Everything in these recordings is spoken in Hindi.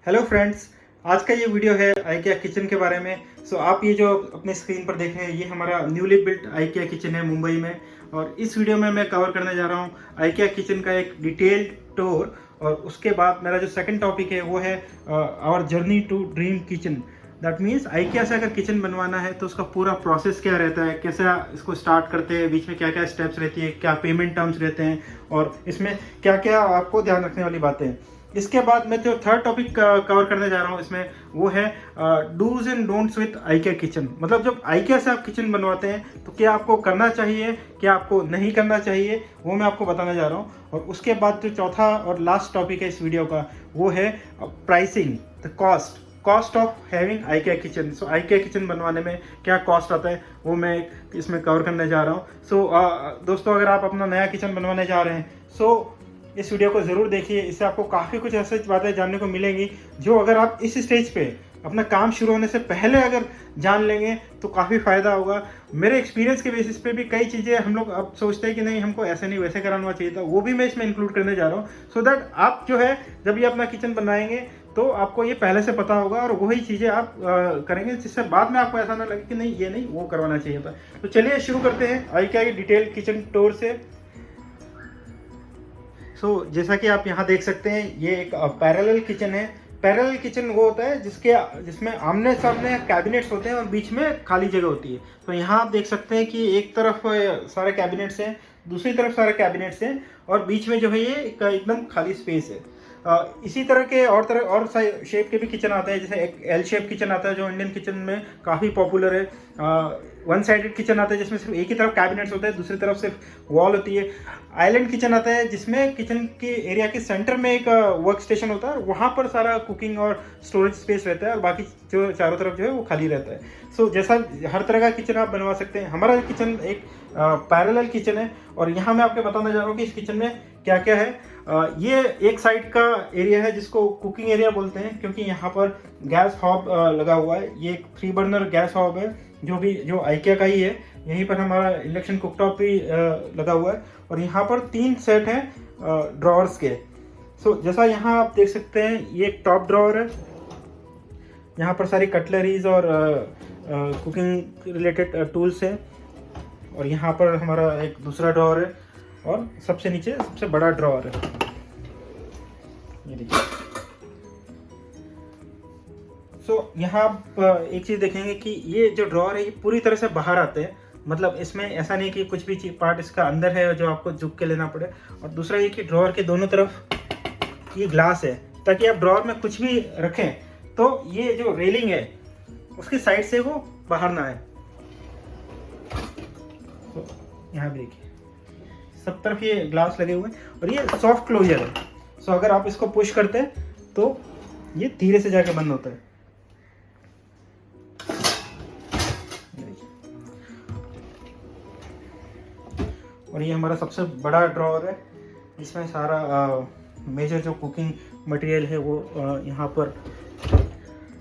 हेलो फ्रेंड्स, आज का ये वीडियो है आइकिया किचन के बारे में। आप ये जो अपने स्क्रीन पर देख रहे हैं, ये हमारा न्यूली बिल्ट आइकिया किचन है मुंबई में। और इस वीडियो में मैं कवर करने जा रहा हूँ आइकिया किचन का एक डिटेल्ड टूर। और उसके बाद मेरा जो सेकंड टॉपिक है वो है our journey to dream kitchen. That means IKEA से अगर किचन बनवाना है तो उसका पूरा प्रोसेस क्या रहता है, कैसे इसको स्टार्ट करते हैं, बीच में क्या क्या स्टेप्स रहती है, क्या पेमेंट टर्म्स रहते हैं, और इसमें क्या क्या आपको ध्यान रखने वाली बातें हैं। इसके बाद मैं जो थर्ड टॉपिक कवर करने जा रहा हूँ इसमें वो है dos and don'ts with IKEA kitchen. मतलब जब आइकिया से आप किचन बनवाते हैं तो क्या आपको करना चाहिए, क्या आपको नहीं करना चाहिए, वो मैं आपको बताने जा रहा हूँ। और उसके बाद जो चौथा और लास्ट टॉपिक है इस वीडियो का वो है pricing, the cost of having IKEA kitchen. IKEA kitchen बनवाने में क्या कॉस्ट आता है वो मैं इसमें कवर करने जा रहा हूँ। दोस्तों, अगर आप अपना नया किचन बनवाने जा रहे हैं इस वीडियो को ज़रूर देखिए। इससे आपको काफ़ी कुछ ऐसी बातें जानने को मिलेंगी जो अगर आप इस स्टेज पे अपना काम शुरू होने से पहले अगर जान लेंगे तो काफ़ी फ़ायदा होगा। मेरे एक्सपीरियंस के बेसिस पे भी कई चीज़ें हम लोग अब सोचते हैं कि नहीं, हमको ऐसे नहीं वैसे कराना चाहिए था, वो भी मैं इसमें इंक्लूड करने जा रहा हूँ। सो दैट आप जो है जब ये अपना किचन बनाएंगे तो आपको ये पहले से पता होगा और वही चीज़ें आप करेंगे, जिससे बाद में आपको ऐसा ना लगे कि नहीं ये नहीं वो करवाना चाहिए था। तो चलिए शुरू करते हैं आइकिया की डिटेल किचन टूर से। जैसा कि आप यहाँ देख सकते हैं, ये एक पैरेलल किचन है। पैरेलल किचन वो होता है जिसमें आमने सामने कैबिनेट्स होते हैं और बीच में खाली जगह होती है। तो यहाँ आप देख सकते हैं कि एक तरफ सारे कैबिनेट्स हैं, दूसरी तरफ सारे कैबिनेट्स हैं, और बीच में जो है ये एकदम खाली स्पेस है। इसी तरह के और शेप के भी किचन आते हैं, जैसे एक एल शेप किचन आता है जो इंडियन किचन में काफ़ी पॉपुलर है। वन साइडेड किचन आता है जिसमें सिर्फ एक ही तरफ कैबिनेट्स होते हैं, दूसरी तरफ सिर्फ वॉल होती है। आइलैंड किचन आता है जिसमें किचन के एरिया के सेंटर में एक वर्क स्टेशन होता है और वहाँ पर सारा कुकिंग और स्टोरेज स्पेस रहता है, और बाकी जो चारों तरफ जो है वो खाली रहता है। जैसा हर तरह का किचन आप बनवा सकते हैं। हमारा किचन एक पैरेलल किचन है और यहाँ मैं आपको बताने जा रहा हूँ कि इस किचन में क्या क्या है। ये एक साइड का एरिया है जिसको कुकिंग एरिया बोलते हैं, क्योंकि यहाँ पर गैस हॉब लगा हुआ है। ये एक 3 बर्नर गैस हॉब है जो आइकिया का ही है। यहीं पर हमारा इंडक्शन कुकटॉप भी लगा हुआ है, और यहाँ पर 3 सेट हैं ड्रॉअर्स के। जैसा यहाँ आप देख सकते हैं, ये एक टॉप ड्रॉअर है, यहाँ पर सारी कटलरीज और कुकिंग रिलेटेड टूल्स हैं। और यहाँ पर हमारा एक दूसरा ड्रॉअर है, और सबसे नीचे सबसे बड़ा ड्रॉअर है, ये देखिए। यहाँ आप एक चीज़ देखेंगे कि ये जो ड्रॉअर है ये पूरी तरह से बाहर आते हैं। मतलब इसमें ऐसा नहीं कि कुछ भी पार्ट इसका अंदर है जो आपको झुक के लेना पड़े। और दूसरा ये कि ड्रॉअर के दोनों तरफ ये ग्लास है, ताकि आप ड्रॉअर में कुछ भी रखें तो ये जो रेलिंग है उसकी साइड से वो बाहर ना आए। यहाँ भी देखिए, सब तरफ ये ग्लास लगे हुए हैं, और ये सॉफ्ट क्लोजर है। अगर आप इसको पुश करते हैं तो ये धीरे से जाके बंद होता है। और ये हमारा सबसे बड़ा ड्रॉअर है, इसमें सारा मेजर जो कुकिंग मटेरियल है वो यहाँ पर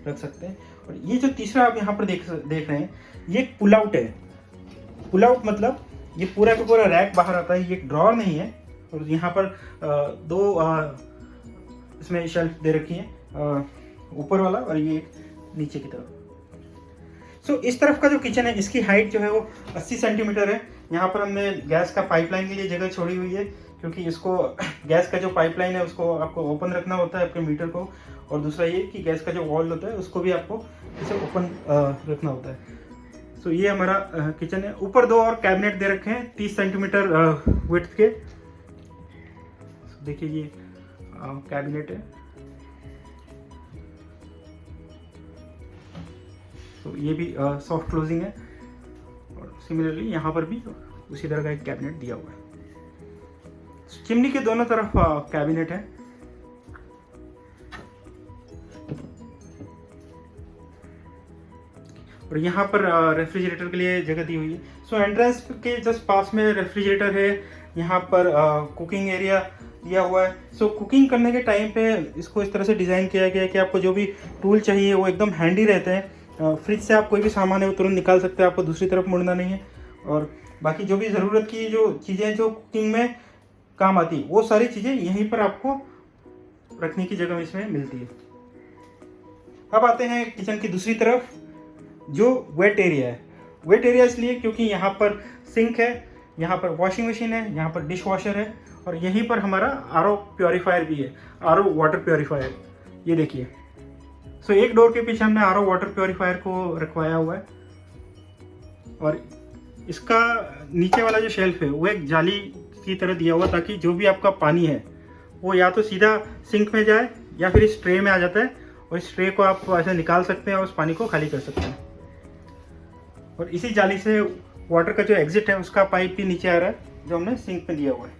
रख सकते हैं। और ये जो तीसरा आप यहाँ पर देख रहे हैं, ये एक पुल आउट है। पुल आउट मतलब ये पूरा का पूरा रैक बाहर आता है, ये एक ड्रॉअर नहीं है। और यहाँ पर दो इसमें शेल्फ दे रखी है, ऊपर वाला और ये नीचे की तरफ। इस तरफ का जो किचन है इसकी हाइट जो है वो 80 सेंटीमीटर है। यहाँ पर हमने गैस का पाइपलाइन के लिए जगह छोड़ी हुई है, क्योंकि इसको गैस का जो पाइपलाइन है उसको आपको ओपन रखना होता है आपके मीटर को। और दूसरा ये कि गैस का जो वॉल होता है उसको भी आपको इसे ओपन रखना होता है। ये हमारा किचन है। ऊपर 2 और कैबिनेट दे रखे हैं 30 सेंटीमीटर विड्थ के। देखिए ये कैबिनेट है। ये भी सॉफ्ट क्लोजिंग है, और सिमिलरली यहाँ पर भी उसी तरह का एक कैबिनेट दिया हुआ है। चिमनी के दोनों तरफ कैबिनेट है। और यहाँ पर रेफ्रिजरेटर के लिए जगह दी हुई है। एंट्रेंस के जस्ट पास में रेफ्रिजरेटर है। यहाँ पर कुकिंग एरिया दिया हुआ है। कुकिंग करने के टाइम पे इसको इस तरह से डिज़ाइन किया गया है कि आपको जो भी टूल चाहिए वो एकदम हैंडी रहते हैं। फ्रिज से आप कोई भी सामान है वो तुरंत निकाल सकते हैं, आपको दूसरी तरफ मुड़ना नहीं है। और बाकी जो भी ज़रूरत की जो चीज़ें जो कुकिंग में काम आती है वो सारी चीज़ें यहीं पर आपको रखने की जगह इसमें मिलती है। अब आते हैं किचन की दूसरी तरफ, जो वेट एरिया है। वेट एरिया इसलिए क्योंकि यहाँ पर सिंक है, यहाँ पर वॉशिंग मशीन है, यहाँ पर डिश वॉशर है और यहीं पर हमारा आरओ प्योरीफायर भी है, आरओ वाटर प्योरीफायर। ये देखिए, सो एक डोर के पीछे हमने आरओ वाटर प्योरीफायर को रखवाया हुआ है और इसका नीचे वाला जो शेल्फ है वो एक जाली की तरह दिया हुआ, ताकि जो भी आपका पानी है वो या तो सीधा सिंक में जाए या फिर इस ट्रे में आ जाता है और इस ट्रे को आप ऐसे निकाल सकते हैं और उस पानी को खाली कर सकते हैं। और इसी जाली से वाटर का जो एग्जिट है उसका पाइप भी नीचे आ रहा है, जो हमने सिंक में दिया हुआ है।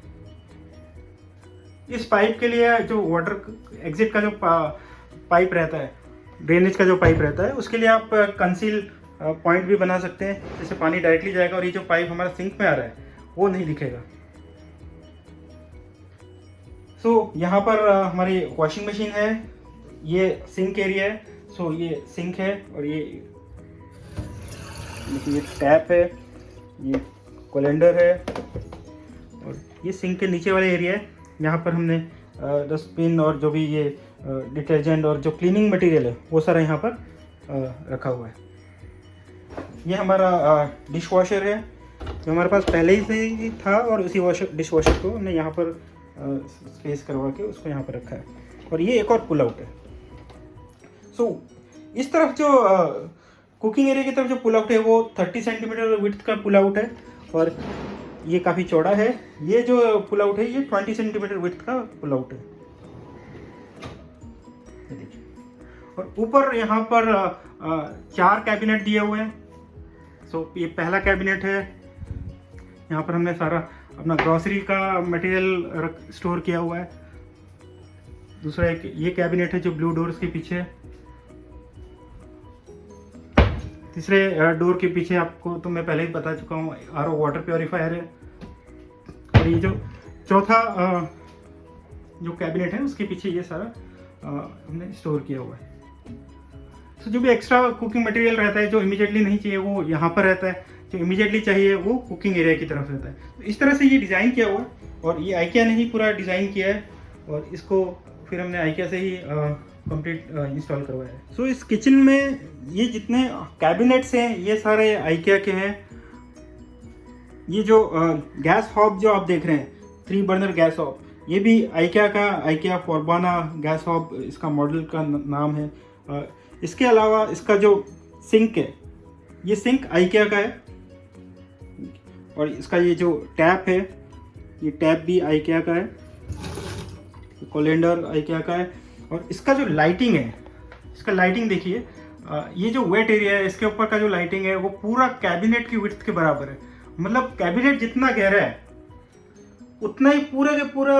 इस पाइप के लिए जो वाटर एग्जिट का जो पाइप रहता है, ड्रेनेज का जो पाइप रहता है, उसके लिए आप कंसील पॉइंट भी बना सकते हैं, जिससे पानी डायरेक्टली जाएगा और ये जो पाइप हमारा सिंक में आ रहा है वो नहीं दिखेगा। सो यहाँ पर हमारी वॉशिंग मशीन है, ये सिंक एरिया है। सो ये सिंक है और ये टैप है, ये कोलेंडर है और ये सिंक के नीचे वाले एरिया है। यहाँ पर हमने डस्टबिन और जो भी ये डिटर्जेंट और जो क्लीनिंग मटेरियल है वो सारा यहाँ पर रखा हुआ है। ये हमारा डिश वॉशर है, जो हमारे पास पहले ही से था और उसी डिश वॉशर को हमने यहाँ पर स्पेस करवा के उसको यहाँ पर रखा है। और ये एक और पुल आउट है। सो इस तरफ जो कुकिंग एरिया की तरफ जो पुल आउट है वो 30 सेंटीमीटर विड्थ का पुल आउट है और ये काफ़ी चौड़ा है। ये जो पुल आउट है ये 20 सेंटीमीटर विड्थ का पुल आउट है। ये देखिए, और ऊपर यहाँ पर 4 कैबिनेट दिए हुए हैं। सो ये पहला कैबिनेट है, यहाँ पर हमने सारा अपना ग्रॉसरी का मटेरियल स्टोर किया हुआ है। दूसरा एक ये कैबिनेट है जो ब्लू डोर्स के पीछे है। तीसरे डोर के पीछे आपको तो मैं पहले ही बता चुका हूँ, आरओ वाटर प्योरीफायर है। और ये जो चौथा जो कैबिनेट है उसके पीछे ये सारा हमने स्टोर किया हुआ है। तो जो भी एक्स्ट्रा कुकिंग मटेरियल रहता है जो इमीडिएटली नहीं चाहिए वो यहाँ पर रहता है, जो इमीडिएटली चाहिए वो कुकिंग एरिया की तरफ रहता है। तो इस तरह से ये डिज़ाइन किया हुआ है और ये आइकिया ने ही पूरा डिज़ाइन किया है और इसको फिर हमने आइकिया से ही कंप्लीट इंस्टॉल करवाया है। सो इस किचन में ये जितने कैबिनेट्स हैं ये सारे आइकिया के हैं। ये जो गैस हॉब जो आप देख रहे हैं, 3 बर्नर गैस हॉब, ये भी आइकिया का, आइकिया फॉर्बाना गैस हॉब इसका मॉडल का नाम है। इसके अलावा इसका जो सिंक है, ये सिंक आइकिया का है और इसका ये जो टैप है, ये टैप भी आइकिया का है। कोलेंडर आइकिया का है और इसका जो लाइटिंग है, इसका लाइटिंग देखिए, ये जो वेट एरिया है इसके ऊपर का जो लाइटिंग है वो पूरा कैबिनेट की विड्थ के बराबर है। मतलब कैबिनेट जितना गहरा है उतना ही पूरा के पूरा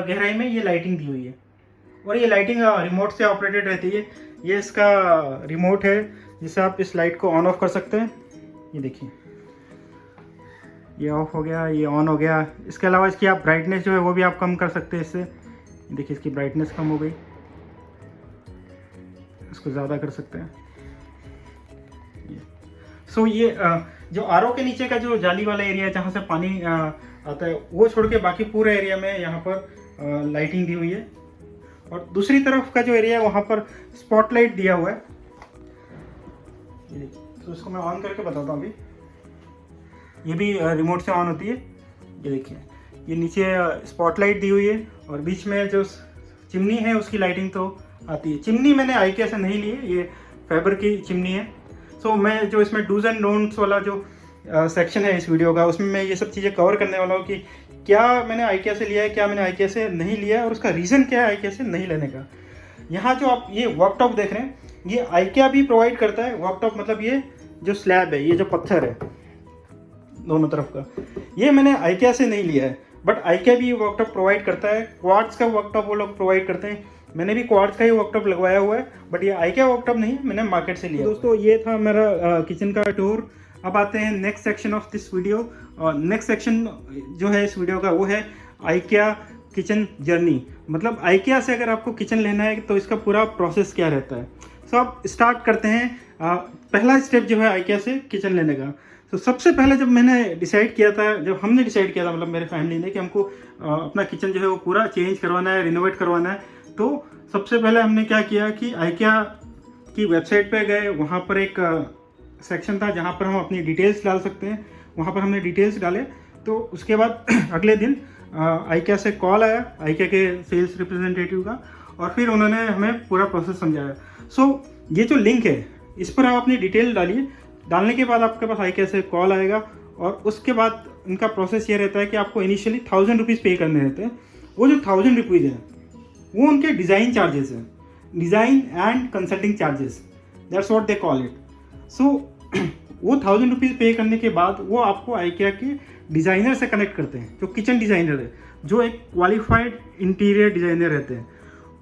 गहराई में ये लाइटिंग दी हुई है। और ये लाइटिंग रिमोट से ऑपरेटेड रहती है। ये इसका रिमोट है जिससे आप इस लाइट को ऑन ऑफ कर सकते हैं। ये देखिए, ये ऑफ हो गया, ये ऑन हो गया। इसके अलावा इसकी आप ब्राइटनेस जो है वो भी आप कम कर सकते हैं इससे। देखिए इसकी ब्राइटनेस कम हो गई, इसको ज़्यादा कर सकते हैं। सो ये जो आरओ के नीचे का जो जाली वाला एरिया है जहाँ से पानी आता है वो छोड़ के बाकी पूरे एरिया में यहाँ पर लाइटिंग दी हुई है। और दूसरी तरफ का जो एरिया है वहाँ पर स्पॉटलाइट दिया हुआ है। तो इसको मैं ऑन करके बताता हूँ अभी। ये भी रिमोट से ऑन होती है। ये देखिए, ये नीचे स्पॉटलाइट दी हुई है और बीच में जो चिमनी है उसकी लाइटिंग तो आती है। चिमनी मैंने आइकिया से नहीं ली है, ये फाइबर की चिमनी है। सो मैं जो इसमें डूज एंड डोंट्स वाला जो सेक्शन है इस वीडियो का, उसमें मैं ये सब चीज़ें कवर करने वाला हूँ कि क्या मैंने आइकिया से लिया है, क्या मैंने आइकिया से नहीं लिया है और उसका रीज़न क्या है आइकिया से नहीं लेने का। यहाँ जो आप ये वर्कटॉप देख रहे हैं, ये आइकिया भी प्रोवाइड करता है। वर्कटॉप मतलब ये जो स्लैब है, ये जो पत्थर है दोनों तरफ का, ये मैंने आइकिया से नहीं लिया है, बट आइकिया भी वर्कटॉप प्रोवाइड करता है। क्वार्ट्ज का वर्कटॉप वो लोग प्रोवाइड करते हैं। मैंने भी क्वार्ट्ज का ही वर्कटॉप लगवाया हुआ है, बट ये आइकिया वर्कटॉप नहीं, मैंने मार्केट से लिया। दोस्तों ये था मेरा किचन का टूर। अब आते हैं next section of this video. और नेक्स्ट सेक्शन जो है इस वीडियो का वो है आइकिया किचन जर्नी। मतलब आइकिया से अगर आपको किचन लेना है तो इसका पूरा प्रोसेस क्या रहता है। सो अब स्टार्ट करते हैं। पहला स्टेप जो है आइकिया से किचन लेने का। तो सबसे पहले जब मैंने डिसाइड किया था, जब हमने डिसाइड किया था, मतलब मेरे फैमिली ने, कि हमको अपना किचन जो है वो पूरा चेंज करवाना है, रिनोवेट करवाना है, तो सबसे पहले हमने क्या किया कि आइकिया की वेबसाइट पे गए, वहाँ पर एक सेक्शन था जहाँ पर हम अपनी डिटेल्स डाल सकते हैं। वहाँ पर हमने डिटेल्स डाले, तो उसके बाद अगले दिन आइकिया से कॉल आया, आइकिया के सेल्स रिप्रेजेंटेटिव का, और फिर उन्होंने हमें पूरा प्रोसेस समझाया। सो ये जो लिंक है, इस पर आप अपनी डिटेल डालिए। डालने के बाद आपके पास आइकिया से कॉल आएगा, और उसके बाद इनका प्रोसेस ये रहता है कि आपको इनिशियली 1000 रुपीज़ पे करने रहते हैं। वो जो 1000 रुपीज़ है वो उनके डिज़ाइन चार्जेस हैं, design and consulting charges, that's what they call it. So वो 1000 रुपीज़ पे करने के बाद वो आपको आइकिया के डिज़ाइनर से कनेक्ट करते हैं, जो किचन डिज़ाइनर है, जो एक क्वालिफाइड इंटीरियर डिज़ाइनर रहते हैं।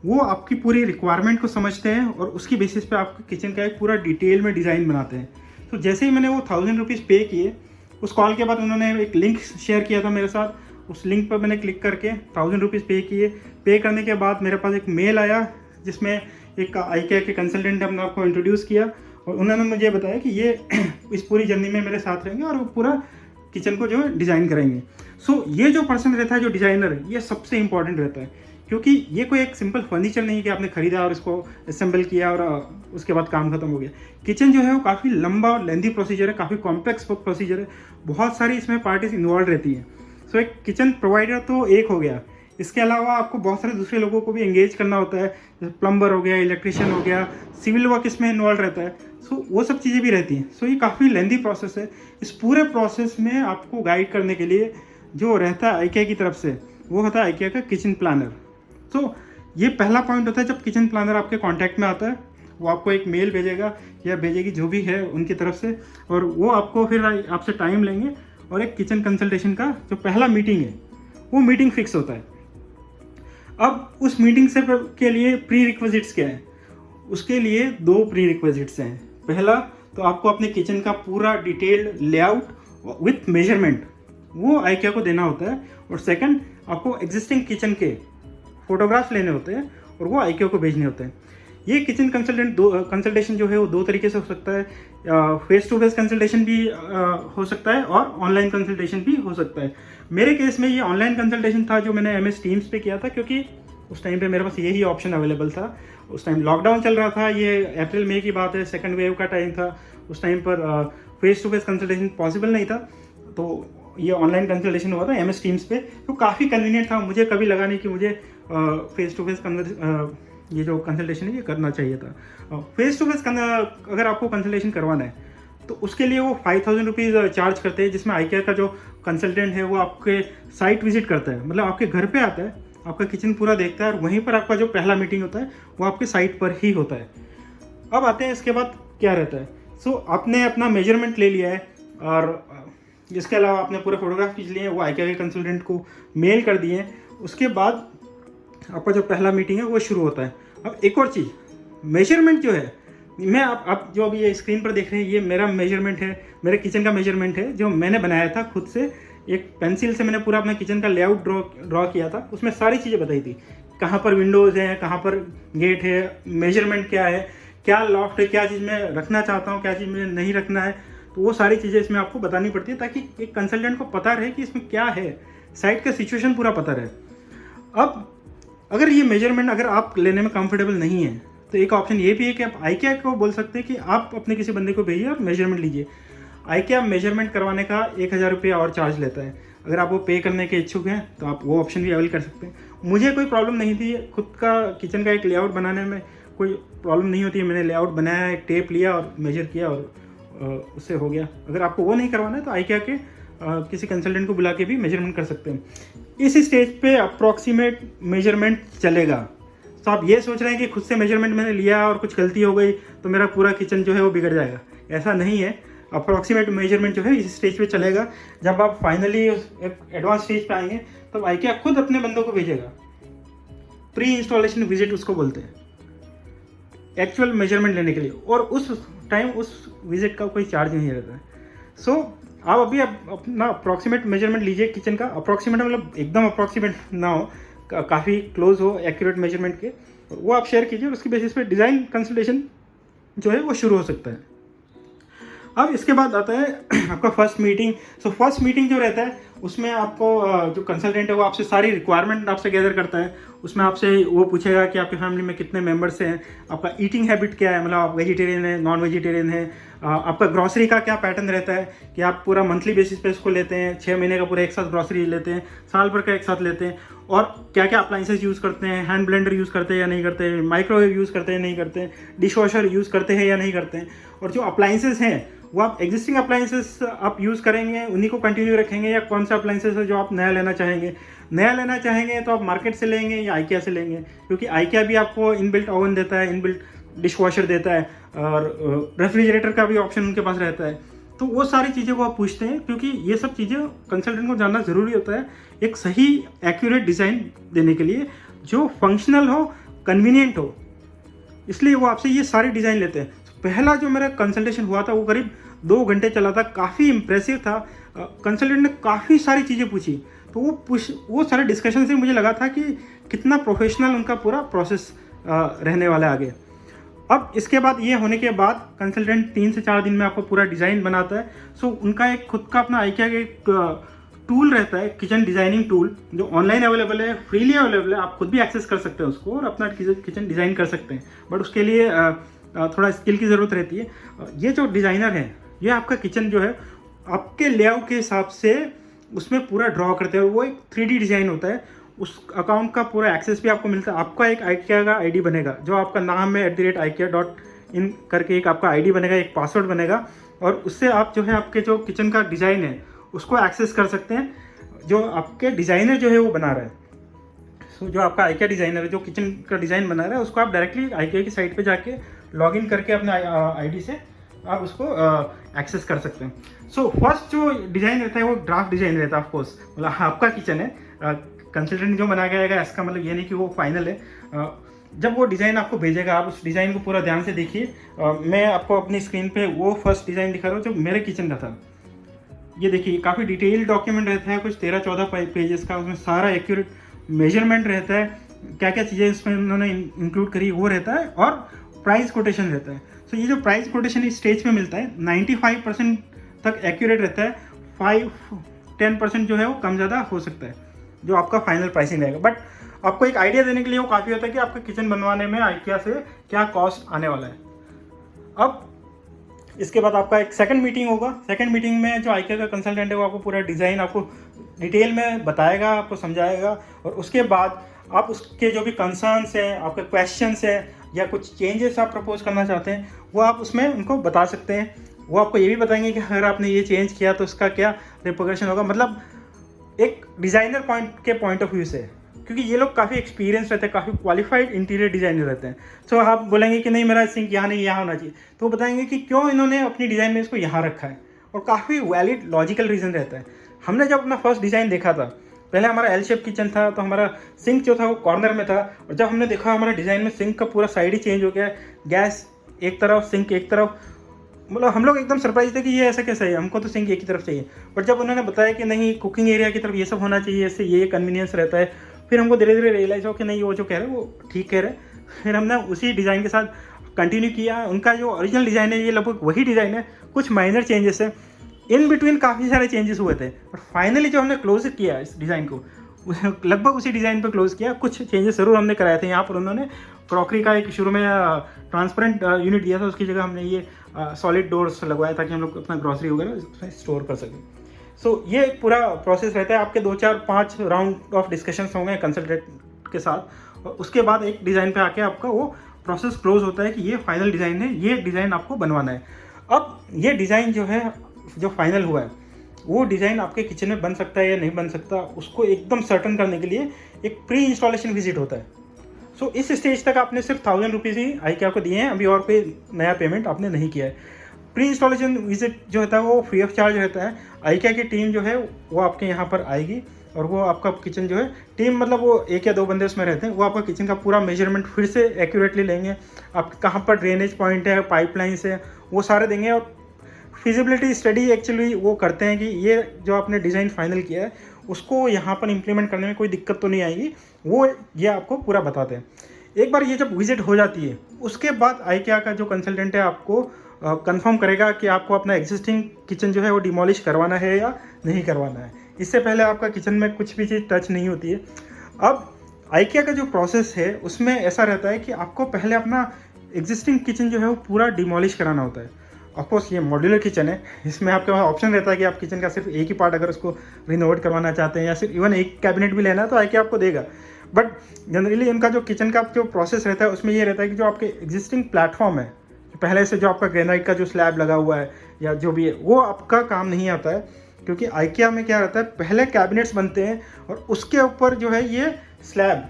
वो आपकी पूरी रिक्वायरमेंट को समझते हैं और उसकी बेसिस पे आपके किचन का एक पूरा डिटेल में डिज़ाइन बनाते हैं। तो जैसे ही मैंने वो 1000 रुपीज़ पे किए, उस कॉल के बाद उन्होंने एक लिंक शेयर किया था मेरे साथ। उस लिंक पर मैंने क्लिक करके 1000 रुपीज़ पे किए। पे करने के बाद मेरे पास एक मेल आया जिसमें एक आइकिया के कंसल्टेंट ने अपने आपको इंट्रोड्यूस किया, और उन्होंने मुझे बताया कि ये इस पूरी जर्नी में मेरे साथ रहेंगे और वो पूरा किचन को जो है डिज़ाइन करेंगे। सो ये जो पर्सन रहता है, जो डिज़ाइनर है, ये सबसे इंपॉर्टेंट रहता है, क्योंकि ये कोई एक सिंपल फर्नीचर नहीं है कि आपने खरीदा और इसको असेंबल किया और उसके बाद काम खत्म हो गया। किचन जो है वो काफ़ी लंबा और लेंथी प्रोसीजर है, काफ़ी कॉम्प्लेक्स प्रोसीजर है, बहुत सारी इसमें पार्टीज इन्वॉल्व रहती हैं। सो एक किचन प्रोवाइडर तो एक हो गया, इसके अलावा आपको बहुत सारे दूसरे लोगों को भी एंगेज करना होता है, जैसे प्लम्बर हो गया, इलेक्ट्रिशियन हो गया, सिविल वर्क इसमें इन्वॉल्व रहता है। सो वो सब चीज़ें भी रहती हैं। सो ये काफ़ी लेंथी प्रोसेस है। इस पूरे प्रोसेस में आपको गाइड करने के लिए जो रहता है आइकिया की तरफ से, वो होता है आइकिया का किचन प्लानर। तो ये पहला पॉइंट होता है, जब किचन प्लानर आपके कांटेक्ट में आता है, वो आपको एक मेल भेजेगा या भेजेगी, जो भी है उनकी तरफ से, और वो आपको फिर आपसे टाइम लेंगे और एक किचन कंसल्टेशन का जो पहला मीटिंग है वो मीटिंग फिक्स होता है। अब उस मीटिंग से के लिए प्री रिक्विजिट्स क्या है? उसके लिए 2 प्री रिक्विजिट्स हैं। पहला तो आपको अपने किचन का पूरा डिटेल्ड लेआउट विथ मेजरमेंट वो आइकिया को देना होता है, और सेकंड आपको एग्जिस्टिंग किचन के फोटोग्राफ्स लेने होते हैं और वो आइकिया को भेजने होते हैं। ये किचन कंसल्टेशन जो है वो 2 तरीके से हो सकता है, फेस टू फेस कंसल्टेशन भी हो सकता है और ऑनलाइन कंसल्टेशन भी हो सकता है। मेरे केस में ये ऑनलाइन कंसल्टेशन था जो मैंने MS टीम्स पे किया था, क्योंकि उस टाइम पे मेरे पास यही ऑप्शन अवेलेबल था। उस टाइम लॉकडाउन चल रहा था, ये अप्रैल मई की बात है, सेकंड वेव का टाइम था। उस टाइम पर face to face consultation possible नहीं था, तो ये ऑनलाइन कंसल्टेशन हुआ था MS टीम्स पे, तो काफ़ी कन्वीनियंट था। मुझे कभी लगा नहीं कि मुझे फेस टू फेस ये जो कंसल्टेशन है ये करना चाहिए था। फेस टू फेस अगर आपको कंसल्टेशन करवाना है तो उसके लिए वो 5000 रुपीज़ चार्ज करते हैं, जिसमें आइकिया का जो कंसल्टेंट है वो आपके साइट विजिट करता है, मतलब आपके घर पे आता है, आपका किचन पूरा देखता है, और वहीं पर आपका जो पहला मीटिंग होता है वो आपके साइट पर ही होता है। अब आते हैं इसके बाद क्या रहता है। सो आपने अपना मेजरमेंट ले लिया है, और इसके अलावा आपने पूरे फोटोग्राफ खींच लिए हैं, वो आइकिया के कंसल्टेंट को मेल कर दिए हैं। उसके बाद आपका जो पहला मीटिंग है वो शुरू होता है। अब एक और चीज़, मेजरमेंट जो है, मैं आप जो अभी ये स्क्रीन पर देख रहे हैं, ये मेरा मेजरमेंट है, मेरे किचन का मेजरमेंट है, जो मैंने बनाया था खुद से। एक पेंसिल से मैंने पूरा अपना किचन का लेआउट ड्रॉ किया था। उसमें सारी चीज़ें बताई थी, कहाँ पर विंडोज़ हैं, कहाँ पर गेट है, मेजरमेंट क्या है, क्या लॉफ्ट है, क्या चीज़ मैं रखना चाहता हूँ, क्या चीज़ मुझे नहीं रखना है। तो वो सारी चीज़ें इसमें आपको बतानी पड़ती है, ताकि एक कंसल्टेंट को पता रहे कि इसमें क्या है, साइट का सिचुएशन पूरा पता रहे। अब अगर ये मेजरमेंट अगर आप लेने में कंफर्टेबल नहीं है, तो एक ऑप्शन ये भी है कि आप आइकिया को बोल सकते हैं कि आप अपने किसी बंदे को भेजिए और मेजरमेंट लीजिए। आइकिया मेजरमेंट करवाने का 1000 रुपया और चार्ज लेता है। अगर आप वो पे करने के इच्छुक हैं तो आप वो ऑप्शन भी अवेल कर सकते हैं। मुझे कोई प्रॉब्लम नहीं थी, खुद का किचन का एक लेआउट बनाने में कोई प्रॉब्लम नहीं होती है। मैंने लेआउट बनाया, एक टेप लिया और मेजर किया और उससे हो गया। अगर आपको वो नहीं करवाना है तो आइकिया के किसी कंसल्टेंट को बुला के भी मेजरमेंट कर सकते हैं। इस स्टेज पे अप्रॉक्सीमेट मेजरमेंट चलेगा। तो आप ये सोच रहे हैं कि खुद से मेजरमेंट मैंने लिया और कुछ गलती हो गई तो मेरा पूरा किचन जो है वो बिगड़ जाएगा, ऐसा नहीं है। अप्रॉक्सीमेट मेजरमेंट जो है इस स्टेज पे चलेगा। जब आप फाइनली एक एडवांस स्टेज पे आएंगे तो आइकिया खुद अपने बंदों को भेजेगा। प्री इंस्टॉलेशन विजिट उसको बोलते हैं, एक्चुअल मेजरमेंट लेने के लिए, और उस टाइम उस विजिट का कोई चार्ज नहीं रहता है। सो आप अभी अपना अप्रॉक्सीमेट मेजरमेंट लीजिए किचन का। अप्रॉक्सीमेट मतलब एकदम अप्रॉक्सीमेट ना हो, काफ़ी क्लोज हो एक्यूरेट मेजरमेंट के, वो आप शेयर कीजिए और उसकी बेसिस पे डिज़ाइन कंसल्टेशन जो है वो शुरू हो सकता है। अब इसके बाद आता है आपका first meeting. So first meeting जो रहता है उसमें आपको जो कंसल्टेंट है वो आपसे सारी रिक्वायरमेंट आपसे गैदर करता है। उसमें आपसे वो पूछेगा कि आपकी फैमिली में कितने मेंबर्स हैं, आपका ईटिंग हैबिट क्या है, मतलब आप वेजिटेरियन है, नॉन वेजिटेरियन है, आपका ग्रॉसरी का क्या पैटर्न रहता है कि आप पूरा मंथली बेसिस पे इसको लेते हैं, 6 महीने का पूरा एक साथ ग्रॉसरी लेते हैं, साल भर का एक साथ लेते हैं, और क्या क्या अप्लाइंसेस यूज़ करते हैं, हैंड ब्लेंडर यूज़ करते हैं या नहीं करते हैं, माइक्रोवेव यूज़ करते हैं नहीं करते हैं, डिश वॉशर यूज़ करते हैं या नहीं करते हैं, और जो अप्लाइंसेस हैं वो आप एग्जिस्टिंग अप्लाइंसेस आप यूज़ करेंगे, उन्हीं को कंटिन्यू रखेंगे, या कौन सा अप्लाइंसेस है जो आप नया लेना चाहेंगे। नया लेना चाहेंगे तो आप मार्केट से लेंगे या आइकिया से लेंगे, क्योंकि आइकिया भी आपको इनबिल्ट ओवन देता है, इनबिल्ट डिश वॉशर देता है, और रेफ्रिजरेटर का भी ऑप्शन उनके पास रहता है। तो वो सारी चीज़ें को आप पूछते हैं, क्योंकि ये सब चीज़ें कंसल्टेंट को जानना ज़रूरी होता है एक सही एक्यूरेट डिज़ाइन देने के लिए, जो फंक्शनल हो, कन्वीनियंट हो, इसलिए वो आपसे ये सारी डिज़ाइन लेते हैं। पहला जो मेरा कंसल्टेशन हुआ था वो करीब 2 घंटे चला था, काफ़ी इम्प्रेसिव था। कंसल्टेंट ने काफ़ी सारी चीज़ें पूछी, तो वो सारे डिस्कशन से मुझे लगा था कि कितना प्रोफेशनल उनका पूरा प्रोसेस रहने वाला है आगे। अब इसके बाद ये होने के बाद कंसल्टेंट 3 से 4 दिन में आपको पूरा डिज़ाइन बनाता है। सो उनका एक खुद का अपना आइकिया का एक टूल रहता है, किचन डिज़ाइनिंग टूल, जो ऑनलाइन अवेलेबल है, फ्रीली अवेलेबल है, आप खुद भी एक्सेस कर सकते हैं उसको और अपना किचन डिज़ाइन कर सकते हैं। बट उसके लिए थोड़ा स्किल की ज़रूरत रहती है। ये जो डिज़ाइनर है ये आपका किचन जो है आपके लेआउट के हिसाब से उसमें पूरा ड्रॉ करते हैं। वो एक 3D डिज़ाइन होता है, उस अकाउंट का पूरा एक्सेस भी आपको मिलता है। आपका एक आइकिया का आईडी बनेगा, जो आपका नाम है @IKEA.in करके एक आपका आईडी बनेगा, एक पासवर्ड बनेगा, और उससे आप जो है आपके जो किचन का डिज़ाइन है उसको एक्सेस कर सकते हैं, जो आपके डिज़ाइनर जो है वो बना रहा है। सो जो आपका आइकिया डिज़ाइनर है जो किचन का डिज़ाइन बना रहा है, उसको आप डायरेक्टली आइकिया की साइट पे जाके लॉगिन करके अपने आईडी से आप उसको एक्सेस कर सकते हैं। सो फर्स्ट जो डिज़ाइन रहता है वो ड्राफ्ट डिज़ाइन रहता है। ऑफकोर्स मतलब आपका किचन है, कंसल्टेंट जो बना के आएगा इसका मतलब ये नहीं कि वो फाइनल है। जब वो डिज़ाइन आपको भेजेगा आप उस डिज़ाइन को पूरा ध्यान से देखिए। मैं आपको अपनी स्क्रीन पे वो फर्स्ट डिज़ाइन दिखा रहा हूँ जो मेरे किचन का था। ये देखिए काफ़ी डिटेल डॉक्यूमेंट रहता है, कुछ 13-14 पेजेस का, उसमें सारा एक्यूरेट मेजरमेंट रहता है, क्या क्या चीज़ें इसमें उन्होंने इंक्लूड करी वो रहता है, और प्राइस कोटेशन रहता है। तो ये जो प्राइस कोटेशन इस स्टेज पे मिलता है 95% तक एक्यूरेट रहता है, 5-10% जो है वो कम ज़्यादा हो सकता है जो आपका फाइनल प्राइसिंग रहेगा। बट आपको एक आइडिया देने के लिए वो काफ़ी होता है कि आपका किचन बनवाने में आइकिया से क्या कॉस्ट आने वाला है। अब इसके बाद आपका एक सेकंड मीटिंग होगा। सेकंड मीटिंग में जो आइकिया का कंसल्टेंट है वो आपको पूरा डिज़ाइन आपको डिटेल में बताएगा, आपको समझाएगा, और उसके बाद आप उसके जो भी कंसर्न्स हैं, आपके क्वेश्चंस हैं, या कुछ चेंजेस आप प्रपोज करना चाहते हैं वो आप उसमें उनको बता सकते हैं। वो आपको ये भी बताएंगे कि अगर आपने ये चेंज किया तो उसका क्या रिपोर्केशन होगा, मतलब एक डिज़ाइनर पॉइंट ऑफ व्यू से, क्योंकि ये लोग काफ़ी एक्सपीरियंस रहते हैं, काफ़ी क्वालिफाइड इंटीरियर डिज़ाइनर रहते हैं। तो आप बोलेंगे कि नहीं मेरा सिंक यहाँ नहीं, यहाँ होना चाहिए, तो वो बताएंगे कि क्यों इन्होंने अपनी डिज़ाइन में इसको यहाँ रखा है, और काफ़ी वैलिड लॉजिकल रीज़न रहता है। हमने जब अपना फर्स्ट डिज़ाइन देखा था, पहले हमारा एल शेप किचन था, तो हमारा सिंक जो था वो कॉर्नर में था, और जब हमने देखा हमारा डिज़ाइन में सिंक का पूरा साइड ही चेंज हो गया है, गैस एक तरफ, सिंक एक तरफ, मतलब हम लोग एकदम सरप्राइज थे कि ये ऐसा कैसे है, हमको तो सिंक एक ही तरफ चाहिए। बट जब उन्होंने बताया कि नहीं कुकिंग एरिया की तरफ ये सब होना चाहिए, इससे ये कन्वीनियंस रहता है, फिर हमको धीरे धीरे रियलाइज हो कि नहीं वो जो कह रहे हैं वो ठीक कह रहे हैं। फिर हमने उसी डिज़ाइन के साथ कंटिन्यू किया। उनका जो ओरिजिनल डिज़ाइन है ये लगभग वही डिज़ाइन है, कुछ माइनर चेंजेस है, इन बिटवीन काफ़ी सारे चेंजेस हुए थे, और फाइनली जो हमने क्लोज किया इस डिज़ाइन को लगभग उसी डिज़ाइन पे क्लोज किया। कुछ चेंजेस ज़रूर हमने कराए थे। यहाँ पर उन्होंने क्रॉकरी का एक शुरू में ट्रांसपेरेंट यूनिट दिया था, उसकी जगह हमने ये सॉलिड डोर्स लगवाया ताकि हम लोग अपना ग्रॉसरी वगैरह उसमें स्टोर कर सकें। सो ये एक पूरा प्रोसेस रहता है। आपके 2-4-5 राउंड ऑफ डिस्कशंस होंगे कंसल्टेंट के साथ, और उसके बाद एक डिज़ाइन पे आके आपका वो प्रोसेस क्लोज होता है कि ये फाइनल डिज़ाइन है, ये डिज़ाइन आपको बनवाना है। अब ये डिज़ाइन जो है जो फाइनल हुआ है वो डिज़ाइन आपके किचन में बन सकता है या नहीं बन सकता, उसको एकदम सर्टन करने के लिए एक प्री इंस्टॉलेशन विजिट होता है। सो इस स्टेज तक आपने सिर्फ 1000 रुपीज़ ही आइकिया को दिए हैं, अभी और कोई नया पेमेंट आपने नहीं किया है। प्री इंस्टॉलेशन विजिट जो होता है वो फ्री ऑफ चार्ज रहता है। आइकिया की टीम जो है वो आपके यहाँ पर आएगी, और वो आपका किचन जो है, टीम मतलब वो 1 या 2 बंदे उसमें रहते हैं, वो आपका किचन का पूरा मेजरमेंट फिर से एक्यूरेटली लेंगे। आप कहाँ पर ड्रेनेज पॉइंट है, पाइपलाइंस है, वो सारे देंगे। और फिजिबिलिटी स्टडी एक्चुअली वो करते हैं कि ये जो आपने डिज़ाइन फाइनल किया है उसको यहाँ पर इम्प्लीमेंट करने में कोई दिक्कत तो नहीं आएगी, वो ये आपको पूरा बताते हैं। एक बार ये जब विजिट हो जाती है उसके बाद आइकिया का जो कंसल्टेंट है आपको कंफर्म करेगा कि आपको अपना एग्जिस्टिंग किचन जो है वो डिमोलिश करवाना है या नहीं करवाना है। इससे पहले आपका किचन में कुछ भी चीज़ टच नहीं होती है। अब IKEA का जो प्रोसेस है उसमें ऐसा रहता है कि आपको पहले अपना एग्जिस्टिंग किचन जो है वो पूरा डिमोलिश कराना होता है। ऑफकोर्स ये मॉड्यूलर किचन है, इसमें आपके पास ऑप्शन रहता है कि आप किचन का सिर्फ एक ही पार्ट अगर उसको रिनोवेट करवाना चाहते हैं या सिर्फ इवन एक कैबिनेट भी लेना है तो IKEA आपको देगा। बट जनरली उनका जो किचन का जो प्रोसेस रहता है उसमें ये रहता है कि जो आपके एग्जिस्टिंग प्लेटफॉर्म है, पहले से जो आपका ग्रेनाइट का जो स्लैब लगा हुआ है या जो भी है, वो आपका काम नहीं आता है। क्योंकि IKEA में क्या रहता है, पहले कैबिनेट्स बनते हैं और उसके ऊपर जो है ये स्लैब,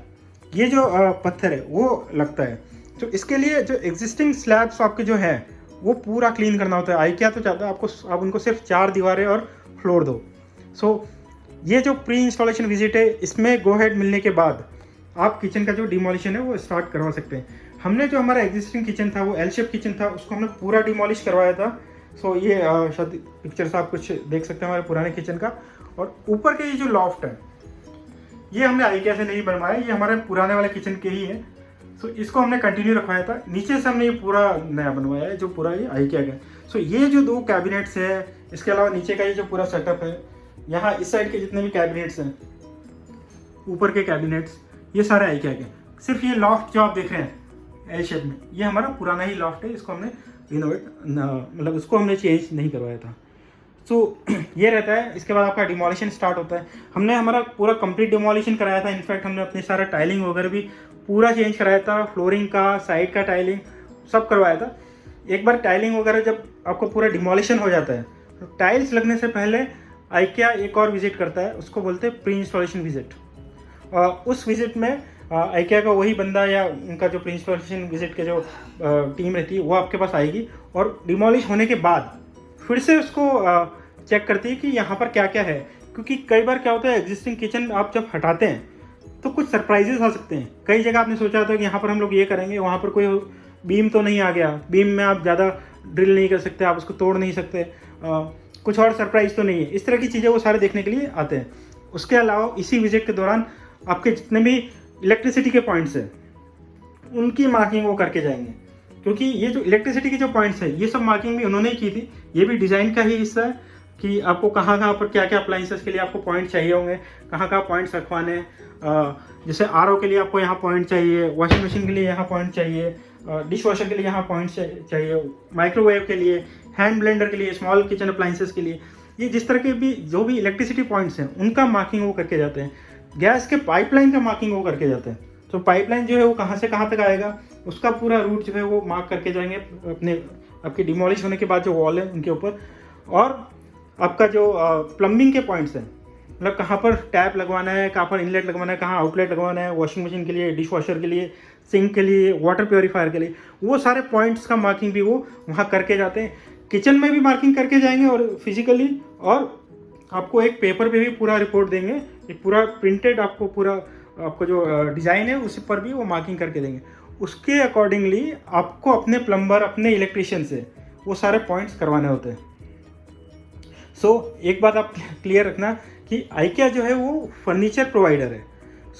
ये जो पत्थर है वो लगता है। तो इसके लिए जो एग्जिस्टिंग स्लैब्स आपके जो है वो पूरा क्लीन करना होता है। IKEA तो चाहता है आप उनको सिर्फ 4 दीवारें और फ्लोर दो। सो ये जो प्री इंस्टॉलेशन विजिट है, इसमें गो हेड मिलने के बाद आप किचन का जो डिमोलिशन है वो स्टार्ट करवा सकते हैं। हमने जो हमारा एग्जिस्टिंग किचन था वो एल शेप किचन था, उसको हमने पूरा डिमोलिश करवाया था। सो ये शायद पिक्चर्स आप कुछ देख सकते हैं हमारे पुराने किचन का। और ऊपर के ये जो लॉफ्ट है ये हमने IKEA से नहीं बनवाया, ये हमारे पुराने वाले किचन के ही है। सो इसको हमने कंटिन्यू रखवाया था। नीचे से हमने ये पूरा नया बनवाया है जो पूरा ये IKEA का। सो ये जो 2 कैबिनेट्स है, इसके अलावा नीचे का ये जो पूरा सेटअप है, यहाँ इस साइड के जितने भी कैबिनेट्स हैं, ऊपर के कैबिनेट्स, ये सारे IKEA के। सिर्फ ये लॉफ्ट जो आप देख रहे हैं एल शेप में, ये हमारा पुराना ही लॉफ्ट है, इसको हमने रिनोवेट मतलब उसको हमने चेंज नहीं करवाया था। सो ये रहता है। इसके बाद आपका डिमोलिशन स्टार्ट होता है। हमने हमारा पूरा कंप्लीट डिमोलिशन कराया था। इनफैक्ट हमने अपने सारा टाइलिंग वगैरह भी पूरा चेंज कराया था, फ्लोरिंग का, साइड का टाइलिंग सब करवाया था। एक बार टाइलिंग वगैरह जब आपको पूरा डिमोलिशन हो जाता है तो टाइल्स लगने से पहले IKEA एक और विजिट करता है, उसको बोलते हैं प्री इंस्टॉलेशन विजिट। उस विजिट में IKEA का वही बंदा या उनका जो प्री इंस्टॉलेशन विजिट के जो टीम रहती है वो आपके पास आएगी और डिमोलिश होने के बाद फिर से उसको चेक करती है कि यहाँ पर क्या क्या है। क्योंकि कई बार क्या होता है, एग्जिस्टिंग किचन आप जब हटाते हैं तो कुछ सरप्राइजेस आ सकते हैं। कई जगह आपने सोचा था कि यहाँ पर हम लोग ये करेंगे, वहाँ पर कोई बीम तो नहीं आ गया, बीम में आप ज़्यादा ड्रिल नहीं कर सकते, आप उसको तोड़ नहीं सकते, कुछ और सरप्राइज तो नहीं है। इस तरह की चीज़ें वो सारे देखने के लिए आते हैं। उसके अलावा इसी विजिट के दौरान आपके जितने भी इलेक्ट्रिसिटी के पॉइंट्स हैं उनकी मार्किंग वो करके जाएंगे। क्योंकि ये जो इलेक्ट्रिसिटी के जो पॉइंट्स है ये सब मार्किंग भी उन्होंने ही की थी। ये भी डिज़ाइन का ही हिस्सा है कि आपको कहाँ कहाँ पर क्या क्या अप्लाइंसेस के लिए आपको पॉइंट चाहिए होंगे, कहाँ कहाँ पॉइंट्स रखवाने हैं। जैसे RO के लिए आपको यहाँ पॉइंट चाहिए, वॉशिंग मशीन के लिए यहाँ पॉइंट चाहिए, डिश वॉशर के लिए यहाँ पॉइंट चाहिए, माइक्रोवेव के लिए, हैंड ब्लेंडर के लिए, स्मॉल किचन अप्लाइंसेस के लिए, ये जिस तरह के भी जो भी इलेक्ट्रिसिटी पॉइंट्स हैं उनका मार्किंग वो करके जाते हैं। गैस के पाइपलाइन का मार्किंग वो करके जाते हैं। तो पाइपलाइन जो है वो कहाँ से कहाँ तक आएगा उसका पूरा रूट जो है वो मार्क करके जाएंगे आपकी डिमोलिश होने के बाद जो वॉल है उनके ऊपर। और आपका जो प्लम्बिंग के पॉइंट्स हैं, मतलब कहाँ पर टैप लगवाना है, कहाँ पर इनलेट लगवाना है, कहाँ आउटलेट लगवाना है, वॉशिंग मशीन के लिए, डिश वॉशर के लिए, सिंक के लिए, वाटर प्योरीफायर के लिए, वो सारे पॉइंट्स का मार्किंग भी वो वहाँ करके जाते हैं। किचन में भी मार्किंग करके जाएंगे और फिजिकली, और आपको एक पेपर पे भी पूरा रिपोर्ट देंगे, एक पूरा प्रिंटेड आपको जो डिज़ाइन है उस पर भी वो मार्किंग करके देंगे। उसके अकॉर्डिंगली आपको अपने प्लम्बर, अपने इलेक्ट्रिशियन से वो सारे पॉइंट्स करवाने होते हैं। एक बात आप क्लियर रखना कि IKEA जो है वो फर्नीचर प्रोवाइडर है।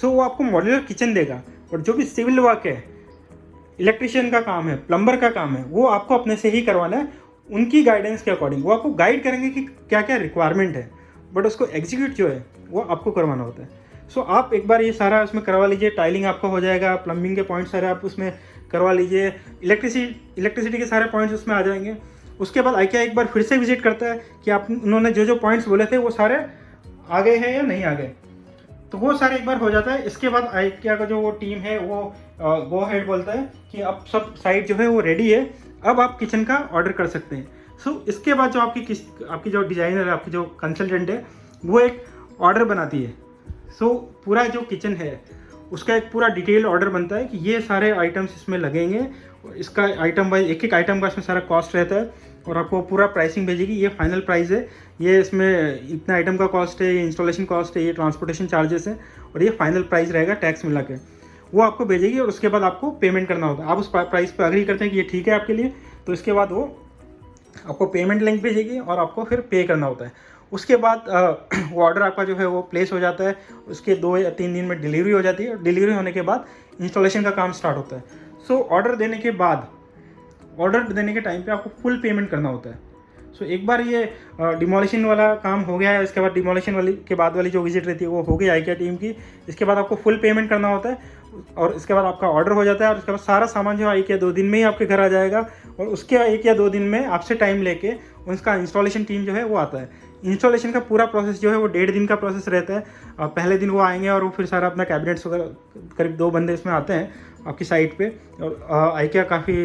वो आपको मॉड्यूलर किचन देगा और जो भी सिविल वर्क है, इलेक्ट्रिशियन का काम है, प्लम्बर का काम है, वो आपको अपने से ही करवाना है। उनकी गाइडेंस के अकॉर्डिंग वो आपको गाइड करेंगे कि क्या क्या रिक्वायरमेंट है, बट उसको एग्जीक्यूट जो है वो आपको करवाना होता है। आप एक बार ये सारा उसमें करवा लीजिए, टाइलिंग आपका हो जाएगा, प्लम्बिंग के पॉइंट सारे आप उसमें करवा लीजिए, इलेक्ट्रिसिटी के सारे पॉइंट्स उसमें आ जाएंगे। उसके बाद IKEA एक बार फिर से विजिट करता है कि उन्होंने जो पॉइंट्स बोले थे वो सारे आ गए हैं या नहीं आ गए, तो वो सारे एक बार हो जाता है। इसके बाद IKEA का जो वो टीम है वो गो हेड बोलता है कि अब सब साइट जो है वो रेडी है, अब आप किचन का ऑर्डर कर सकते हैं। इसके बाद जो आपकी जो डिज़ाइनर है, आपकी जो कंसल्टेंट है, वो एक ऑर्डर बनाती है। पूरा जो किचन है उसका एक पूरा डिटेल ऑर्डर बनता है कि ये सारे आइटम्स इसमें लगेंगे, इसका आइटम वाइज एक आइटम का इसमें सारा कॉस्ट रहता है और आपको पूरा प्राइसिंग भेजेगी। ये फाइनल प्राइस है, ये इसमें इतना आइटम का कॉस्ट है, ये इंस्टॉलेशन कॉस्ट है, ये ट्रांसपोर्टेशन चार्जेस हैं और ये फाइनल प्राइस रहेगा टैक्स मिला के, वो आपको भेजेगी। और उसके बाद आपको पेमेंट करना होता है। आप उस प्राइस पर अग्री करते हैं कि ये ठीक है आपके लिए, तो इसके बाद वो आपको पेमेंट लिंक भेजेगी और आपको फिर पे करना होता है। उसके बाद वो ऑर्डर आपका जो है वो प्लेस हो जाता है। उसके 2 या 3 दिन में डिलीवरी हो जाती है और डिलीवरी होने के बाद इंस्टॉलेशन का काम स्टार्ट होता है। ऑर्डर देने के बाद ऑर्डर देने के टाइम पे आपको फुल पेमेंट करना होता है। सो एक बार ये डिमोलिशन वाला काम हो गया है, इसके बाद डिमोलिशन वाली के बाद वाली जो विजिट रहती है वो हो गई IKEA टीम की। इसके बाद आपको फुल पेमेंट करना होता है और इसके बाद आपका ऑर्डर हो जाता है और उसके बाद सारा सामान जो है IKEA 2 दिन में ही आपके घर आ जाएगा और उसके 1 या 2 दिन में आपसे टाइम लेके उसका इंस्टॉलेशन टीम जो है वो आता है। इंस्टॉलेशन का पूरा प्रोसेस जो है वो 1.5 दिन का प्रोसेस रहता है। पहले दिन वो आएंगे और वो फिर सारा अपना कैबिनेट्स वगैरह, करीब 2 बंदे इसमें आते हैं आपकी साइट पे। और IKEA काफ़ी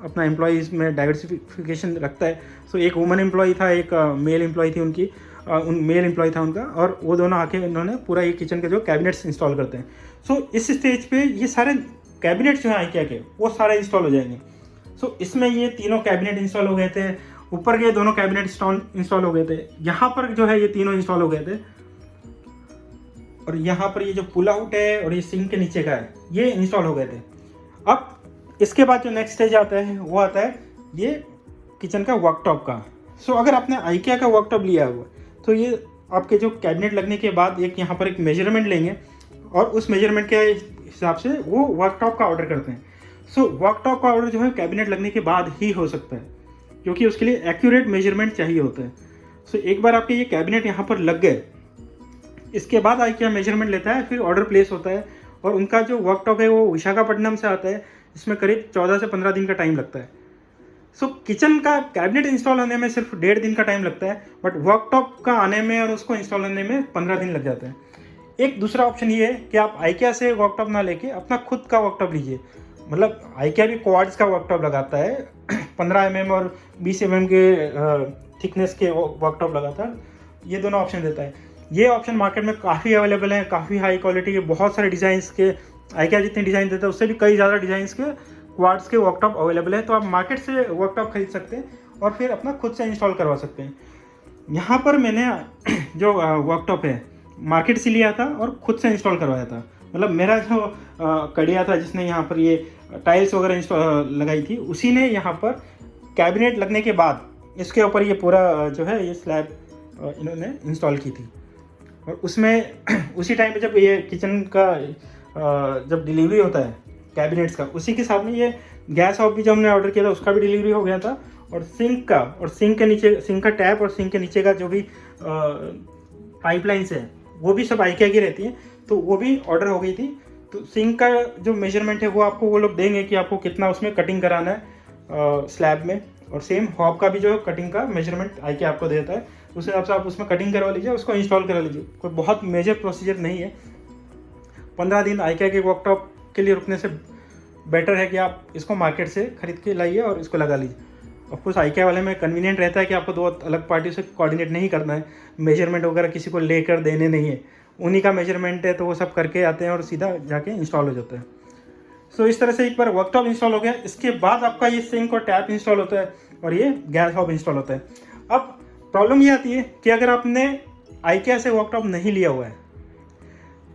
अपना एम्प्लॉयज़ में डाइवर्सिफिकेशन रखता है। सो एक वुमन एम्प्लॉय था, एक मेल एम्प्लॉय थी उनकी, मेल एम्प्लॉय था उनका, और वो दोनों आके इन्होंने पूरा ये किचन के जो कैबिनेट्स इंस्टॉल करते हैं। सो इस स्टेज पे ये सारे कैबिनेट्स जो हैं IKEA के वो सारे इंस्टॉल हो जाएंगे। सो इसमें ये तीनों कैबिनेट इंस्टॉल हो गए थे, ऊपर के दोनों कैबिनेट इंस्टॉल हो गए थे, यहाँ पर जो है ये तीनों इंस्टॉल हो गए थे, और यहाँ पर ये जो पुल आउट है और ये सिंक के नीचे का है ये इंस्टॉल हो गए थे। अब इसके बाद जो नेक्स्ट स्टेज आता है वो आता है ये किचन का वर्कटॉप का। सो अगर आपने IKEA का वर्कटॉप लिया हुआ तो ये आपके जो कैबिनेट लगने के बाद एक यहाँ पर एक मेजरमेंट लेंगे और उस मेजरमेंट के हिसाब से वो वर्कटॉप का ऑर्डर करते हैं। सो वर्कटॉप का ऑर्डर जो है कैबिनेट लगने के बाद ही हो सकता है, क्योंकि उसके लिए एक्यूरेट मेजरमेंट चाहिए होता है। सो एक बार आपके ये कैबिनेट यहाँ पर लग गए, इसके बाद IKEA मेजरमेंट लेता है, फिर ऑर्डर प्लेस होता है और उनका जो वर्कटॉप है वो विशाखापट्टनम से आता है, इसमें करीब 14 से 15 दिन का टाइम लगता है। सो किचन का कैबिनेट इंस्टॉल होने में सिर्फ 1.5 दिन का टाइम लगता है, बट वर्कटॉप का आने में और उसको इंस्टॉल होने में 15 दिन लग जाते हैं। एक दूसरा ऑप्शन ये है कि आप IKEA से वर्कटॉप ना लेके अपना खुद का वर्कटॉप लीजिए। मतलब IKEA भी क्वाड्स का वर्कटॉप लगाता है 15 mm और 20 mm के थिकनेस के वर्कटॉप लगाता है। ये दोनों ऑप्शन देता है। ये ऑप्शन मार्केट में काफ़ी अवेलेबल हैं, काफ़ी हाई क्वालिटी के, बहुत सारे डिज़ाइंस के। IKEA जितने डिज़ाइन देता है उससे भी कई ज़्यादा डिज़ाइंस के क्वाड्स के वर्कटॉप अवेलेबल है। तो आप मार्केट से वर्कटॉप खरीद सकते हैं और फिर अपना खुद से इंस्टॉल करवा सकते हैं। यहाँ पर मैंने जो वर्कटॉप है मार्केट से लिया था और खुद से इंस्टॉल करवाया था। मतलब मेरा जो कड़िया था जिसने यहाँ पर ये टाइल्स वगैरह इंस्टॉल लगाई थी, उसी ने यहाँ पर कैबिनेट लगने के बाद इसके ऊपर ये पूरा जो है ये स्लैब इन्होंने इंस्टॉल की थी। और उसमें उसी टाइम पे जब ये किचन का जब डिलीवरी होता है कैबिनेट्स का, उसी के साथ में ये गैस ऑफ भी जो हमने ऑर्डर किया था उसका भी डिलीवरी हो गया था, और सिंक का, और सिंक के नीचे, सिंक का टैप और सिंक के नीचे का जो भी पाइपलाइंस है वो भी सब IKEA की रहती है, तो वो भी ऑर्डर हो गई थी। तो सिंक का जो मेजरमेंट है वो आपको वो लोग देंगे कि आपको कितना उसमें कटिंग कराना है स्लैब में, और सेम हॉब का भी जो कटिंग का मेजरमेंट IKEA आपको देता है, उस हिसाब से आप उसमें कटिंग करवा लीजिए, उसको इंस्टॉल करा लीजिए। कोई बहुत मेजर प्रोसीजर नहीं है। 15 दिन IKEA के वर्कटॉप के लिए रुकने से बेटर है कि आप इसको मार्केट से खरीद के लाइए और इसको लगा लीजिए। ऑफकोर्स IKEA वाले में कन्वीनियंट रहता है कि आपको 2 अलग पार्टी से कोऑर्डिनेट नहीं करना है, मेजरमेंट वगैरह किसी को लेकर देने नहीं है, उन्हीं का मेजरमेंट है तो वो सब करके आते हैं और सीधा जाके इंस्टॉल हो जाता है। सो इस तरह से एक बार वर्कटॉप इंस्टॉल हो गया, इसके बाद आपका ये सिंक और टैप इंस्टॉल होता है और ये गैस हॉब इंस्टॉल होता है। अब प्रॉब्लम ये आती है कि अगर आपने IKEA से वर्कटॉप नहीं लिया हुआ है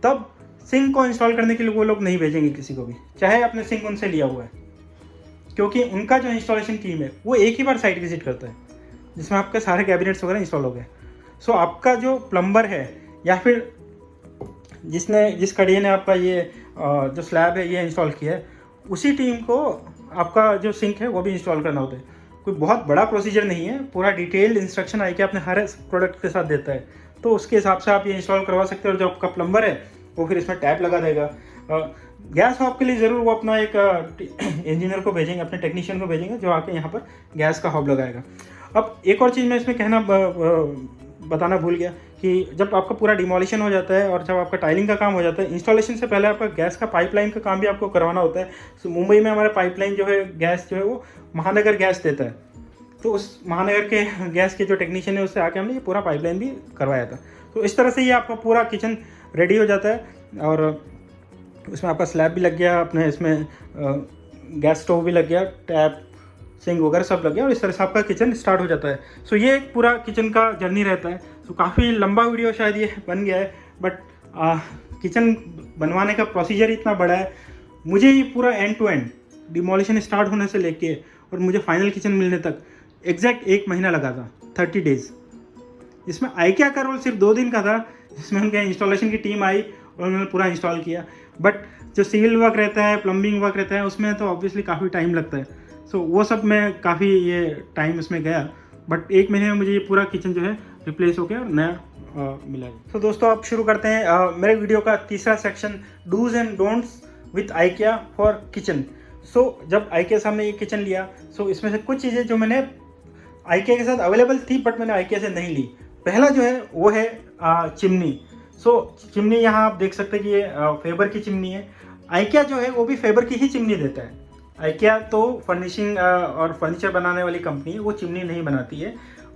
तब सिंक को इंस्टॉल करने के लिए वो लोग नहीं भेजेंगे किसी को भी, चाहे आपने सिंक उनसे लिया हुआ है, क्योंकि उनका जो इंस्टॉलेशन टीम है वो एक ही बार साइट विजिट करता है जिसमें आपके सारे कैबिनेट्स वगैरह इंस्टॉल हो गए। सो आपका जो प्लम्बर है या फिर जिस कड़िए ने आपका ये जो स्लैब है ये इंस्टॉल किया है, उसी टीम को आपका जो सिंक है वो भी इंस्टॉल करना होता है। कोई बहुत बड़ा प्रोसीजर नहीं है, पूरा डिटेल्ड इंस्ट्रक्शन IKEA अपने हर प्रोडक्ट के साथ देता है, तो उसके हिसाब से आप ये इंस्टॉल करवा सकते हो। और जो आपका प्लम्बर है वो फिर इसमें टैप लगा देगा। गैस हॉब के लिए ज़रूर वो अपना एक इंजीनियर को भेजेंगे, अपने टेक्नीशियन को भेजेंगे जो आके यहाँ पर गैस का हॉब लगाएगा। अब एक और चीज़ मैं इसमें कहना बताना भूल गया कि जब आपका पूरा डिमोलिशन हो जाता है और जब आपका टाइलिंग का काम हो जाता है, इंस्टॉलेशन से पहले आपका गैस का पाइपलाइन का काम भी आपको करवाना होता है। तो मुंबई में हमारा पाइपलाइन जो है गैस जो है वो महानगर गैस देता है, तो उस महानगर के गैस के जो टेक्नीशियन है उससे आके हमने ये पूरा पाइपलाइन भी करवाया था। तो इस तरह से ये आपका पूरा किचन रेडी हो जाता है और उसमें आपका स्लैब भी लग गया, अपने इसमें गैस स्टोव भी लग गया, टैप सिंक वगैरह सब लग गया, और इस तरह से आपका किचन स्टार्ट हो जाता है। सो ये एक पूरा किचन का जर्नी रहता है। सो काफ़ी लंबा वीडियो शायद ये बन गया है, बट किचन बनवाने का प्रोसीजर इतना बड़ा है। मुझे ये पूरा end to end demolition start होने से लेके और मुझे फाइनल किचन मिलने तक एग्जैक्ट 1 महीना लगा था, 30 डेज़। इसमें IKEA का रोल सिर्फ 2 दिन का था, जिसमें उनके इंस्टॉलेशन की टीम आई और उन्होंने पूरा इंस्टॉल किया। बट जो सिविल वर्क रहता है, प्लम्बिंग वर्क रहता है, उसमें तो ऑब्वियसली काफ़ी टाइम लगता है। सो वो सब मैं काफ़ी ये टाइम उसमें गया, बट 1 महीने में मुझे ये पूरा किचन जो है रिप्लेस हो गया और नया मिला। तो दोस्तों आप शुरू करते हैं मेरे वीडियो का तीसरा section, dos and don'ts with IKEA for kitchen. So जब IKEA से हमने ये किचन लिया, सो इसमें से कुछ चीज़ें जो मैंने IKEA के साथ अवेलेबल थी बट मैंने IKEA से नहीं ली। पहला जो है वो है चिमनी। सो चिमनी यहाँ आप देख सकते हैं कि ये फेबर की चिमनी है। IKEA जो है वो भी फेबर की ही चिमनी देता है। IKEA तो फर्निशिंग और फर्नीचर बनाने वाली कंपनी है, वो चिमनी नहीं बनाती है।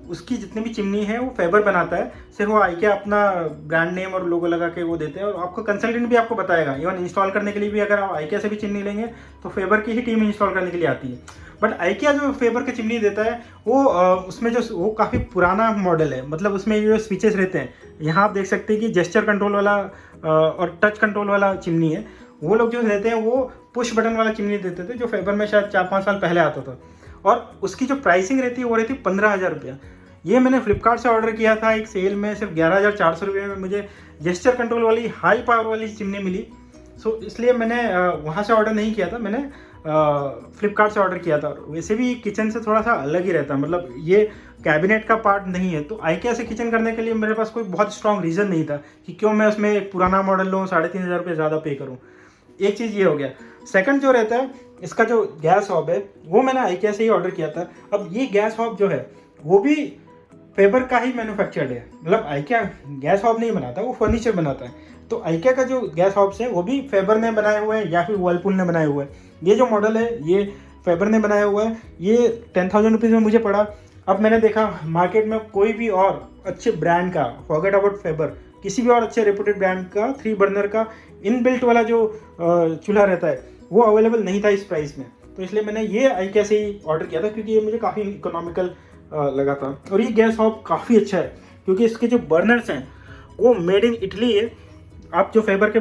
उसकी जितनी भी चिमनी है वो फेबर बनाता है, सिर्फ वो IKEA अपना ब्रांड नेम और लोगो लगा के वो देते हैं। और आपको कंसल्टेंट भी आपको बताएगा, इवन इंस्टॉल करने के लिए भी अगर आप IKEA से भी चिमनी लेंगे तो फेबर की ही टीम इंस्टॉल करने के लिए आती है। बट IKEA जो फेबर की चिमनी देता है वो उसमें जो वो काफ़ी पुराना मॉडल है, मतलब उसमें जो स्विचेस रहते हैं, यहाँ आप देख सकते हैं कि जेस्चर कंट्रोल वाला और टच कंट्रोल वाला चिमनी है। वो लोग जो देते हैं वो पुश बटन वाला चिमनी देते थे, जो फेबर में शायद 4-5 साल पहले आता था। और उसकी जो प्राइसिंग रहती है वो रहती है 15,000 रुपया। ये मैंने फ्लिपकार्ट से ऑर्डर किया था एक सेल में, सिर्फ 11,400 रुपये में मुझे जेस्चर कंट्रोल वाली हाई पावर वाली चिमनी मिली। सो इसलिए मैंने वहाँ से ऑर्डर नहीं किया था, मैंने फ्लिपकार्ट से ऑर्डर किया था। वैसे भी किचन से थोड़ा सा अलग ही रहता है, मतलब ये कैबिनेट का पार्ट नहीं है। तो IKEA से किचन करने के लिए मेरे पास कोई बहुत स्ट्रॉन्ग रीज़न नहीं था कि क्यों मैं उसमें एक पुराना मॉडल लूँ, 3,500 रुपये ज़्यादा पे करूँ। एक चीज़ ये हो गया। सेकंड जो रहता है, इसका जो गैस हॉब है वो मैंने IKEA से ही ऑर्डर किया था। अब ये गैस हॉब जो है वो भी फेबर का ही मैन्युफैक्चर्ड है, मतलब IKEA गैस हॉब नहीं बनाता, वो फर्नीचर बनाता है। तो IKEA का जो गैस हॉब्स है वो भी फेबर ने बनाए हुए हैं या फिर वर्लपूल ने बनाए हुए हैं। ये जो मॉडल है ये फेबर ने बनाया हुआ है, ये 10,000 रुपीज़ में मुझे पड़ा। अब मैंने देखा मार्केट में कोई भी और अच्छे ब्रांड का, फॉरगेट अबाउट फेबर, किसी भी और अच्छे रेपुटेड ब्रांड का 3 बर्नर का इनबिल्ट वाला जो चूल्हा रहता है वो अवेलेबल नहीं था इस प्राइस में। तो इसलिए मैंने ये IKEA से ही ऑर्डर किया था, क्योंकि ये मुझे काफ़ी इकोनॉमिकल लगा था। और ये गैस हॉब काफ़ी अच्छा है, क्योंकि इसके जो बर्नर्स हैं वो मेड इन इटली है। आप जो फेबर के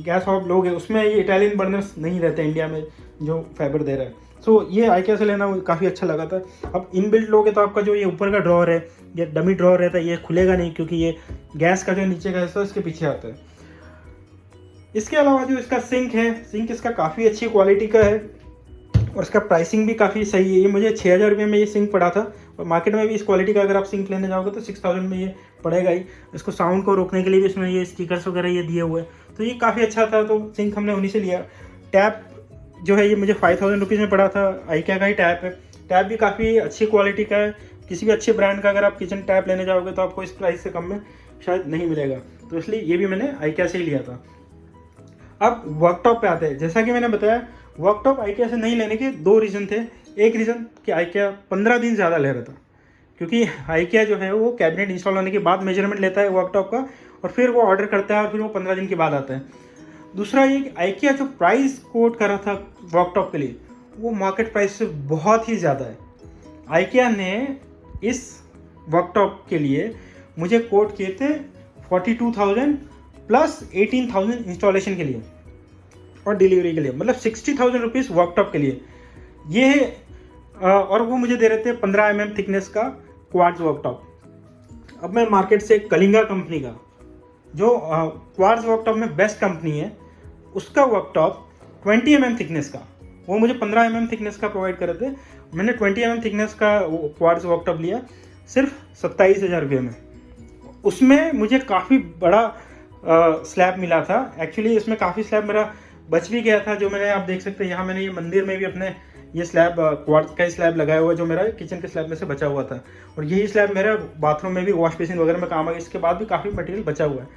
गैस हॉब लोग हैं उसमें ये इटालियन बर्नर्स नहीं रहते इंडिया में जो फेबर दे रहा है। सो ये IKEA से लेना काफ़ी अच्छा लगा था। अब इनबिल्ट लोगे तो आपका जो ये ऊपर का ड्रॉअर है, ये डमी ड्रॉअर रहता है, ये खुलेगा नहीं, क्योंकि ये गैस का जो नीचे का हिस्सा है इसके पीछे आता है। इसके अलावा जो इसका सिंक है, सिंक इसका काफ़ी अच्छी क्वालिटी का है और इसका प्राइसिंग भी काफ़ी सही है। ये मुझे 6,000 रुपये में ये सिंक पड़ा था, और मार्केट में भी इस क्वालिटी का अगर आप सिंक लेने जाओगे तो 6,000 में ये पड़ेगा ही। इसको साउंड को रोकने के लिए भी इसमें ये स्टिकर्स वगैरह ये दिए हुए हैं, तो ये काफ़ी अच्छा था। तो सिंक हमने उन्हीं से लिया। टैप जो है ये मुझे 5,000 रुपीज़ में पड़ा था, IKEA का ही टैप है। टैप भी काफ़ी अच्छी क्वालिटी का है। किसी भी अच्छे ब्रांड का अगर आप किचन टैप लेने जाओगे तो आपको इस प्राइस से कम में शायद नहीं मिलेगा, तो इसलिए ये भी मैंने IKEA से ही लिया था। अब वर्कटॉप पे आते हैं। जैसा कि मैंने बताया, वर्कटॉप IKEA से नहीं लेने के 2 रीज़न थे। एक रीज़न कि IKEA 15 दिन ज़्यादा ले रहा था, क्योंकि IKEA जो है वो कैबिनेट इंस्टॉल होने के बाद मेजरमेंट लेता है वर्कटॉप का, और फिर वो ऑर्डर करता है और फिर वो 15 दिन के बाद आता है। दूसरा ये कि IKEA जो प्राइस कोट कर रहा था वर्कटॉप के लिए वो मार्केट प्राइस से बहुत ही ज़्यादा है। IKEA ने इस वर्कटॉप के लिए मुझे कोट किए थे 42,000 प्लस 18,000 इंस्टॉलेशन के लिए और डिलीवरी के लिए, मतलब 60,000 रुपीज़ वर्कटॉप के लिए ये। और वो मुझे दे रहे थे 15 mm थिकनेस का क्वार्ट्ज वर्कटॉप। अब मैं मार्केट से कलिंगा कंपनी का, जो क्वार्ट्ज वर्कटॉप में बेस्ट कंपनी है, उसका वर्कटॉप 20 mm थिकनेस का, वो मुझे 15 mm थिकनेस का प्रोवाइड कर रहे थे। मैंने 20 mm थिकनेस का क्वार्ट्ज वर्कटॉप लिया सिर्फ 27,000 रुपये में। उसमें मुझे काफ़ी बड़ा स्लैब मिला था। एक्चुअली इसमें काफ़ी स्लैब मेरा बच भी गया था, जो मैंने, आप देख सकते हैं यहाँ मैंने ये मंदिर में भी अपने ये स्लैब क्वार्ट्ज का ही स्लैब लगाया हुआ है, जो मेरा किचन के स्लैब में से बचा हुआ था। और यही स्लैब मेरा बाथरूम में भी, वॉश बेसिन वगैरह में काम आ गया। इसके बाद भी काफ़ी मटेरियल बचा हुआ है।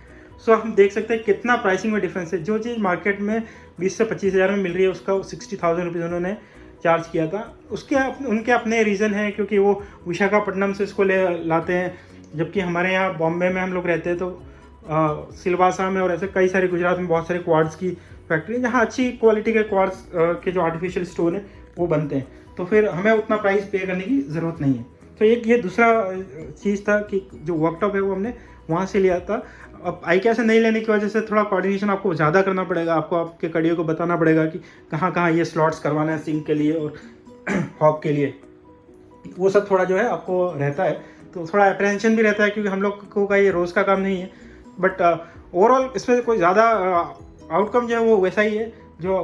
सो हम देख सकते हैं कितना प्राइसिंग में डिफरेंस है। जो चीज़ मार्केट में 20 से 25,000 में मिल रही है उसका 60,000 रुपीज़ उन्होंने चार्ज किया था। उसके उनके अपने रीज़न हैं, क्योंकि वो विशाखापट्टनम से इसको लाते हैं, जबकि हमारे यहाँ बॉम्बे में हम लोग रहते हैं तो सिलवासा में और ऐसे कई सारे, गुजरात में बहुत सारे क्वार्ट्ज की फैक्ट्री जहाँ अच्छी क्वालिटी के क्वार्ट्ज के जो आर्टिफिशियल स्टोन है वो बनते हैं, तो फिर हमें उतना प्राइस पे करने की ज़रूरत नहीं है। तो एक ये दूसरा चीज़ था कि जो वर्कटॉप है वो हमने वहाँ से लिया था। अब IKEA से नहीं लेने की वजह से थोड़ा कोऑर्डिनेशन आपको ज़्यादा करना पड़ेगा, आपको आपके कड़ियों को बताना पड़ेगा कि कहाँ कहाँ ये स्लॉट्स करवाना है सिंक के लिए और हॉब के लिए, वो सब थोड़ा जो है आपको रहता है। तो थोड़ा अप्रहेंशन भी रहता है, क्योंकि हम लोग को का ये रोज़ का काम नहीं है। बट ओवरऑल इसमें कोई ज़्यादा आउटकम जो है वो वैसा ही है। जो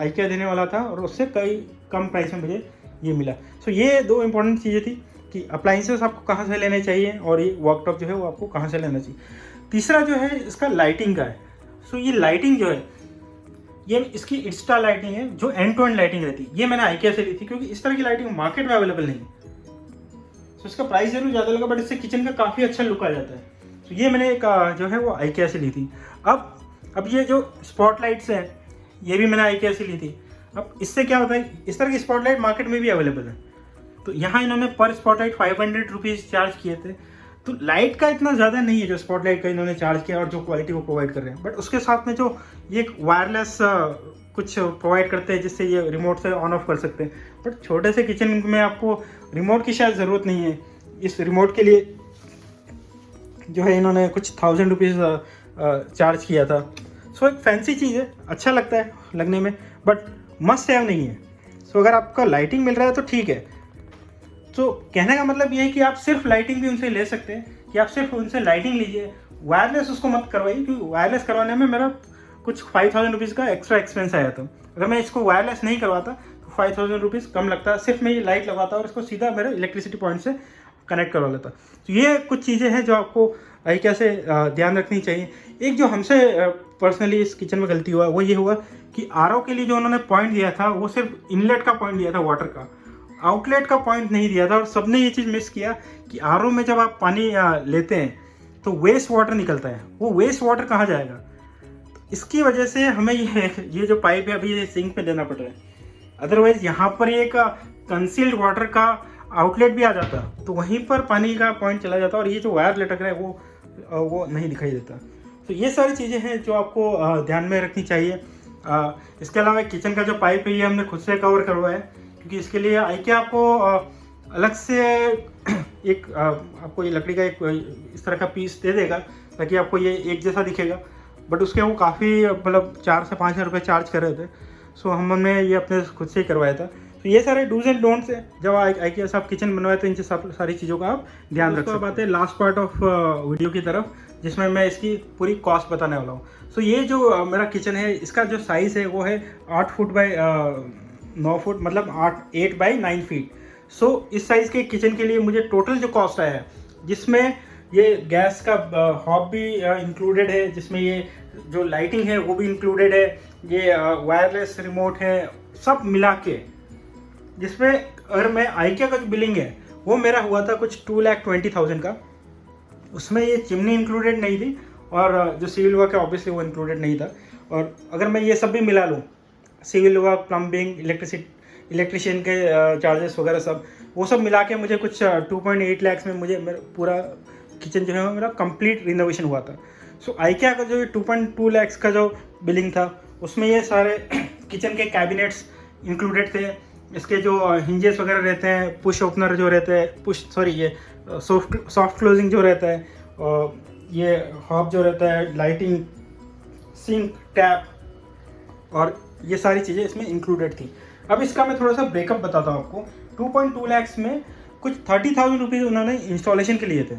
IKEA देने वाला था, और उससे कई कम प्राइस में मुझे ये मिला। सो ये दो इम्पोर्टेंट चीज़ें थी कि अप्लाइंसेस आपको कहाँ से लेने चाहिए और ये वर्कटॉप जो है वो आपको कहाँ से लेना चाहिए। तीसरा जो है इसका लाइटिंग का है। सो ये लाइटिंग जो है, ये इसकी इंस्टा लाइटिंग है जो एंड टू एंड लाइटिंग रहती है। ये मैंने IKEA से ली थी क्योंकि इस तरह की लाइटिंग मार्केट में अवेलेबल नहीं है। सो इसका प्राइस जरूर ज़्यादा लगा, बट इससे किचन का काफ़ी अच्छा लुक आ जाता है। तो ये मैंने एक जो है वो IKEA से ली थी। अब ये जो स्पॉटलाइट्स हैं, ये भी मैंने IKEA से ली थी। अब इससे क्या होता है, इस तरह की स्पॉटलाइट मार्केट में भी अवेलेबल है। तो यहाँ इन्होंने पर स्पॉटलाइट 500 रुपीज़ चार्ज किए थे। तो लाइट का इतना ज़्यादा नहीं है जो स्पॉटलाइट का इन्होंने चार्ज किया और जो क्वालिटी वो प्रोवाइड कर रहे हैं। बट उसके साथ में जो ये एक वायरलेस कुछ प्रोवाइड करते हैं जिससे ये रिमोट से ऑन ऑफ कर सकते हैं। बट छोटे से किचन में आपको रिमोट की शायद ज़रूरत नहीं है। इस रिमोट के लिए जो है इन्होंने कुछ 1000 रुपीज़ चार्ज किया था। सो एक फैंसी चीज़ है, अच्छा लगता है लगने में, बट मस्ट हैव नहीं है। सो अगर आपका लाइटिंग मिल रहा है तो ठीक है। तो कहने का मतलब ये है कि आप सिर्फ लाइटिंग भी उनसे ले सकते हैं, कि आप सिर्फ उनसे लाइटिंग लीजिए, वायरलेस उसको मत करवाइए, क्योंकि वायरलेस करवाने में मेरा कुछ 5000 रुपीज़ का एक्स्ट्रा एक्सपेंस आया था। अगर मैं इसको वायरलेस नहीं करवाता तो 5000 रुपीज़ कम लगता, सिर्फ मैं ये लाइट लगवाता और इसको सीधा मेरे इलेक्ट्रिसिटी पॉइंट से कनेक्ट करवा लेता। तो ये कुछ चीज़ें हैं जो आपको IKEA से ध्यान रखनी चाहिए। एक जो हमसे पर्सनली इस किचन में गलती हुआ वो ये हुआ कि RO के लिए जो उन्होंने पॉइंट दिया था वो सिर्फ इनलेट का पॉइंट दिया था वाटर का, आउटलेट का पॉइंट नहीं दिया था। और सबने ये चीज़ मिस किया कि RO में जब आप पानी लेते हैं तो वेस्ट वाटर निकलता है, वो वेस्ट वाटर कहाँ जाएगा। तो इसकी वजह से हमें ये जो पाइप है अभी ये सिंक पे देना पड़ रहा है। अदरवाइज यहाँ पर एक कंसील्ड वाटर का आउटलेट भी आ जाता तो वहीं पर पानी का पॉइंट चला जाता और ये जो वायर लटक रहा है वो नहीं दिखाई देता। तो ये सारी चीज़ें हैं जो आपको ध्यान में रखनी चाहिए। इसके अलावा किचन का जो पाइप है ये हमने खुद से कवर करवाया है, क्योंकि इसके लिए IKEA आपको अलग से एक आपको ये लकड़ी का एक इस तरह का पीस दे देगा ताकि आपको ये एक जैसा दिखेगा। बट उसके वो काफ़ी मतलब 4 से 5 हज़ार रुपये चार्ज कर रहे थे। सो हमने ये अपने खुद से ही करवाया था। तो ये सारे डूज एंड डोंट्स है जब IKEA से आप किचन बनवाए तो इन सारी चीज़ों का आप ध्यान रख सकते हैं। अब आते हैं लास्ट पार्ट ऑफ वीडियो की तरफ, जिसमें मैं इसकी पूरी कॉस्ट बताने वाला हूँ। सो ये जो मेरा किचन है इसका जो साइज़ है वो है 8 फुट बाई 9 फुट, मतलब 8 बाई 9 फीट। सो इस साइज़ के किचन के लिए मुझे टोटल जो कॉस्ट आया है, जिसमें ये गैस का हॉब भी इंक्लूडेड है, जिसमें ये जो लाइटिंग है वो भी इंक्लूडेड है, ये वायरलेस रिमोट है, सब मिला के, जिसमें अगर मैं IKEA का जो बिलिंग है वो मेरा हुआ था कुछ 2,20,000 का। उसमें ये चिमनी इंक्लूडेड नहीं थी और जो सिविल वर्क है ऑब्वियसली वो इंक्लूडेड नहीं था। और अगर मैं ये सब भी मिला लूँ, सिविल वर्क, प्लम्बिंग, इलेक्ट्रिशियन के चार्जेस वगैरह सब, वो सब मिला के मुझे कुछ 2.8 लाख में मुझे मेरा पूरा किचन जो है मेरा कंप्लीट रिनोवेशन हुआ था। सो IKEA का जो 2.2 लाख का जो बिलिंग था उसमें ये सारे किचन के कैबिनेट्स इंक्लूडेड थे, इसके जो हिंजेस वगैरह रहते हैं, पुश ओपनर जो रहते हैं, ये सॉफ्ट क्लोजिंग जो रहता है, और ये हॉब जो रहता है, लाइटिंग, सिंक, टैप, और ये सारी चीज़ें इसमें इंक्लूडेड थी। अब इसका मैं थोड़ा सा ब्रेकअप बताता हूँ आपको। 2.2 लाख में कुछ 30,000 रुपीज़ उन्होंने इंस्टॉलेशन के लिए थे,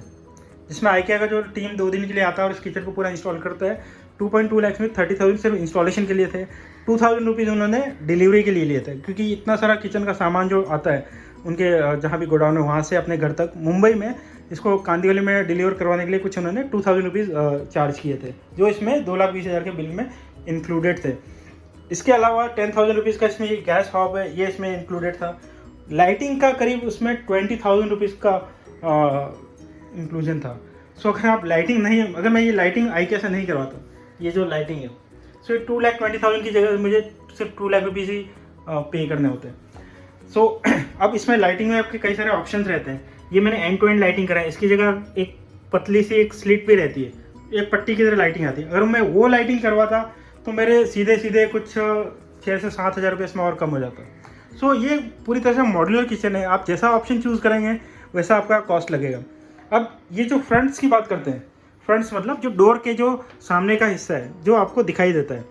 जिसमें IKEA का जो टीम 2 दिन के लिए आता है और इस किचन को पूरा इंस्टॉल करता है। 2.2 लाख में 30,000 सिर्फ इंस्टॉलेशन के लिए थे। 2,000 रुपीज़ उन्होंने डिलीवरी के लिए लिए थे, क्योंकि इतना सारा किचन का सामान जो आता है उनके जहाँ भी गोडाउन है वहाँ से अपने घर तक मुंबई में इसको कांदिवली में डिलीवर करवाने के लिए कुछ उन्होंने 2,000 रुपीज़ चार्ज किए थे, जो इसमें 2,20,000 के बिल में इंक्लूडेड थे। इसके अलावा 10,000 रुपीज़ का इसमें ये गैस हॉब है, ये इसमें इंक्लूडेड था। लाइटिंग का करीब उसमें 20,000 रुपीज़ का इंक्लूजन था। सो अगर आप लाइटिंग नहीं, अगर मैं ये लाइटिंग IKEA से नहीं करवाता, ये जो लाइटिंग है, सो 2,20,000 की जगह मुझे सिर्फ 2 लाख रुपीज़ ही पे करने होते हैं। सो अब इसमें लाइटिंग में आपके कई सारे ऑप्शंस रहते हैं। ये मैंने एंड टू एंड लाइटिंग करा है, इसकी जगह एक पतली सी एक स्लिट भी रहती है, एक पट्टी की तरह लाइटिंग आती है। अगर मैं वो लाइटिंग करवाता तो मेरे सीधे कुछ 6 से 7 हज़ार रुपये इसमें और कम हो जाता। सो ये पूरी तरह से मॉड्यूलर किचन है, आप जैसा ऑप्शन चूज़ करेंगे वैसा आपका कॉस्ट लगेगा। अब ये जो फ्रंट्स की बात करते हैं, फ्रंट्स मतलब जो डोर के जो सामने का हिस्सा है जो आपको दिखाई देता है।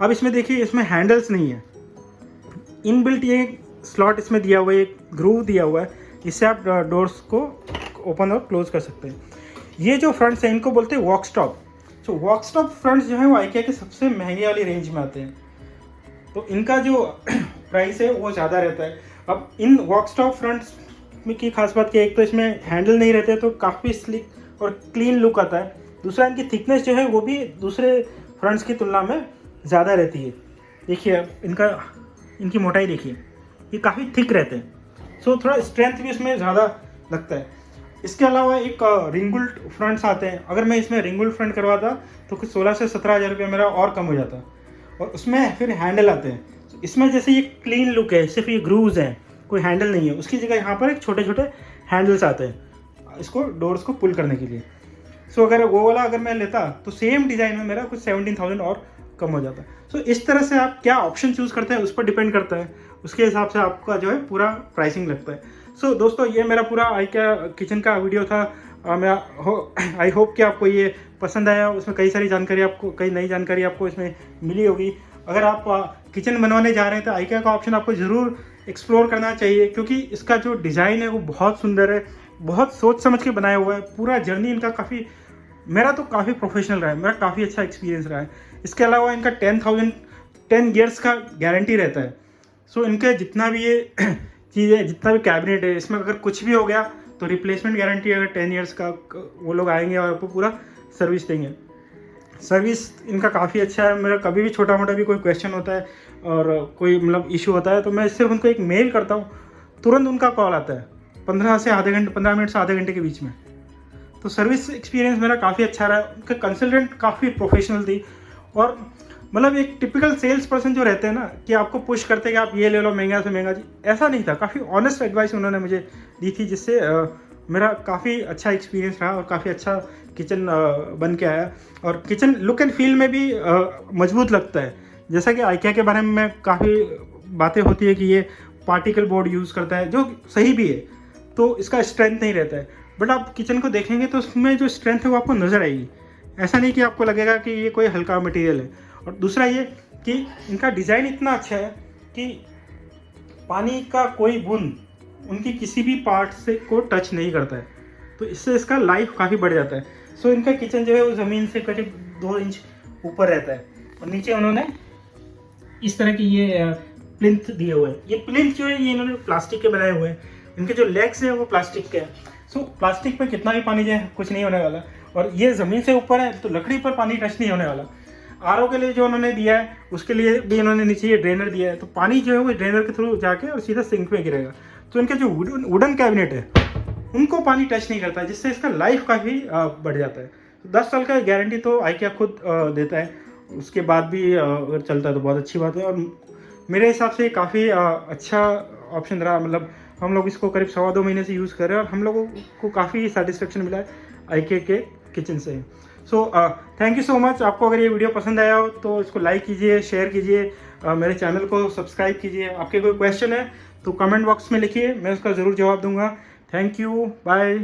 अब इसमें देखिए, इसमें हैंडल्स नहीं है, इनबिल्ट ये स्लॉट इसमें दिया हुआ है, एक ग्रूव दिया हुआ है, इससे आप डोर्स को ओपन और क्लोज कर सकते हैं। ये जो फ्रंट्स हैं इनको बोलते हैं walk stop. So walk stop fronts जो है वो IKEA के सबसे महंगे वाली रेंज में आते हैं। तो इनका जो प्राइस है वो ज़्यादा रहता है। अब इन वॉकस्टॉप फ्रंट्स में की खास बात क्या है, एक तो इसमें हैंडल नहीं रहते तो काफ़ी स्लिक और क्लीन लुक आता है। दूसरा इनकी थिकनेस जो है वो भी दूसरे फ्रंट्स की तुलना में ज़्यादा रहती है। देखिए इनकी मोटाई देखिए, ये काफ़ी थिक रहते हैं, सो थोड़ा स्ट्रेंथ भी इसमें ज़्यादा लगता है। इसके अलावा एक रिंगुल्ड फ्रंट्स आते हैं, अगर मैं इसमें रिंगुल्ड फ्रंट करवाता तो कुछ 16 से 17 हज़ार रुपये मेरा और कम हो जाता। और उसमें फिर हैंडल आते हैं, इसमें जैसे ये क्लीन लुक है, सिर्फ ये ग्रूव्स हैं, कोई हैंडल नहीं है, उसकी जगह यहाँ पर एक छोटे छोटे हैंडल्स आते हैं इसको डोर्स को पुल करने के लिए। सो अगर वो वाला अगर मैं लेता तो सेम डिज़ाइन में मेरा कुछ 17,000 और कम हो जाता। सो इस तरह से आप क्या ऑप्शन चूज़ करते हैं उस पर डिपेंड करता है, उसके हिसाब से आपका जो है पूरा प्राइसिंग लगता है। सो दोस्तों ये मेरा पूरा IKEA किचन का वीडियो था। आई होप कि आपको ये पसंद आया। उसमें कई सारी जानकारी आपको, कई नई जानकारी आपको इसमें मिली होगी। अगर आप किचन बनवाने जा रहे हैं तो IKEA का ऑप्शन आपको ज़रूर एक्सप्लोर करना चाहिए, क्योंकि इसका जो डिज़ाइन है वो बहुत सुंदर है, बहुत सोच समझ के बनाया हुआ है। पूरा जर्नी इनका काफ़ी, मेरा तो काफ़ी प्रोफेशनल रहा है, मेरा काफ़ी अच्छा एक्सपीरियंस रहा है। इसके अलावा इनका 10 ईयर्स का गारंटी रहता है। सो इनके जितना भी ये चीज़ें, जितना भी कैबिनेट है, इसमें अगर कुछ भी हो गया तो रिप्लेसमेंट गारंटी अगर 10 ईयर्स का, वो लोग आएंगे और आपको पूरा सर्विस देंगे। सर्विस इनका काफ़ी अच्छा है। मेरा कभी भी छोटा मोटा भी कोई क्वेश्चन होता है और कोई मतलब इशू होता है तो मैं सिर्फ उनको एक मेल करता हूँ, तुरंत उनका कॉल आता है 15 मिनट से आधे घंटे के बीच में। तो सर्विस एक्सपीरियंस मेरा काफ़ी अच्छा रहा। उनके कंसल्टेंट काफ़ी प्रोफेशनल थी, और मतलब एक टिपिकल सेल्स पर्सन जो रहते हैं ना, कि आपको पुश करते हैं कि आप ये ले लो महंगा से महंगा, जी ऐसा नहीं था। काफ़ी ऑनेस्ट एडवाइस उन्होंने मुझे दी थी, जिससे मेरा काफ़ी अच्छा एक्सपीरियंस रहा और काफ़ी अच्छा किचन बन के आया। और किचन लुक एंड फील में भी मजबूत लगता है। जैसा कि IKEA के बारे में मैं काफ़ी बातें होती है कि ये पार्टिकल बोर्ड यूज़ करता है, जो सही भी है, तो इसका स्ट्रेंथ नहीं रहता है। बट आप किचन को देखेंगे तो उसमें जो स्ट्रेंथ है वो आपको नज़र आएगी। ऐसा नहीं कि आपको लगेगा कि ये कोई हल्का मटेरियल है। और दूसरा ये कि इनका डिज़ाइन इतना अच्छा है कि पानी का कोई बूंद उनकी किसी भी पार्ट से को टच नहीं करता है, तो इससे इसका लाइफ काफ़ी बढ़ जाता है। सो इनका किचन जो है वो ज़मीन से करीब 2 इंच ऊपर रहता है, और नीचे उन्होंने इस तरह की ये प्लिंथ दिए हुए हैं। ये प्लिंथ जो है ये इन्होंने प्लास्टिक के बनाए हुए हैं। इनके जो लेग्स हैं वो प्लास्टिक के हैं। सो प्लास्टिक पे कितना भी पानी जाए कुछ नहीं होने वाला, और ये ज़मीन से ऊपर है तो लकड़ी पर पानी टच नहीं होने वाला। RO के लिए जो उन्होंने दिया है उसके लिए भी इन्होंने नीचे ये ड्रेनर दिया है, तो पानी जो है वो ड्रेनर के थ्रू जाके और सीधा सिंक में गिरेगा। तो इनके जो वुडन कैबिनेट है उनको पानी टच नहीं करता, जिससे इसका लाइफ काफ़ी बढ़ जाता है। 10 साल का गारंटी तो IKEA खुद देता है, उसके बाद भी अगर चलता है तो बहुत अच्छी बात है। और मेरे हिसाब से काफ़ी अच्छा ऑप्शन रहा। मतलब हम लोग इसको करीब 1.25 महीने से यूज़ कर रहे हैं और हम लोगों को काफ़ी सेटिस्फेक्शन मिला है IKEA के किचन से। So thank you so much. आपको अगर ये वीडियो पसंद आया हो तो इसको लाइक कीजिए, शेयर कीजिए, मेरे चैनल को सब्सक्राइब कीजिए। आपके कोई क्वेश्चन है तो कमेंट बॉक्स में लिखिए, मैं उसका ज़रूर जवाब दूंगा। Thank you, bye.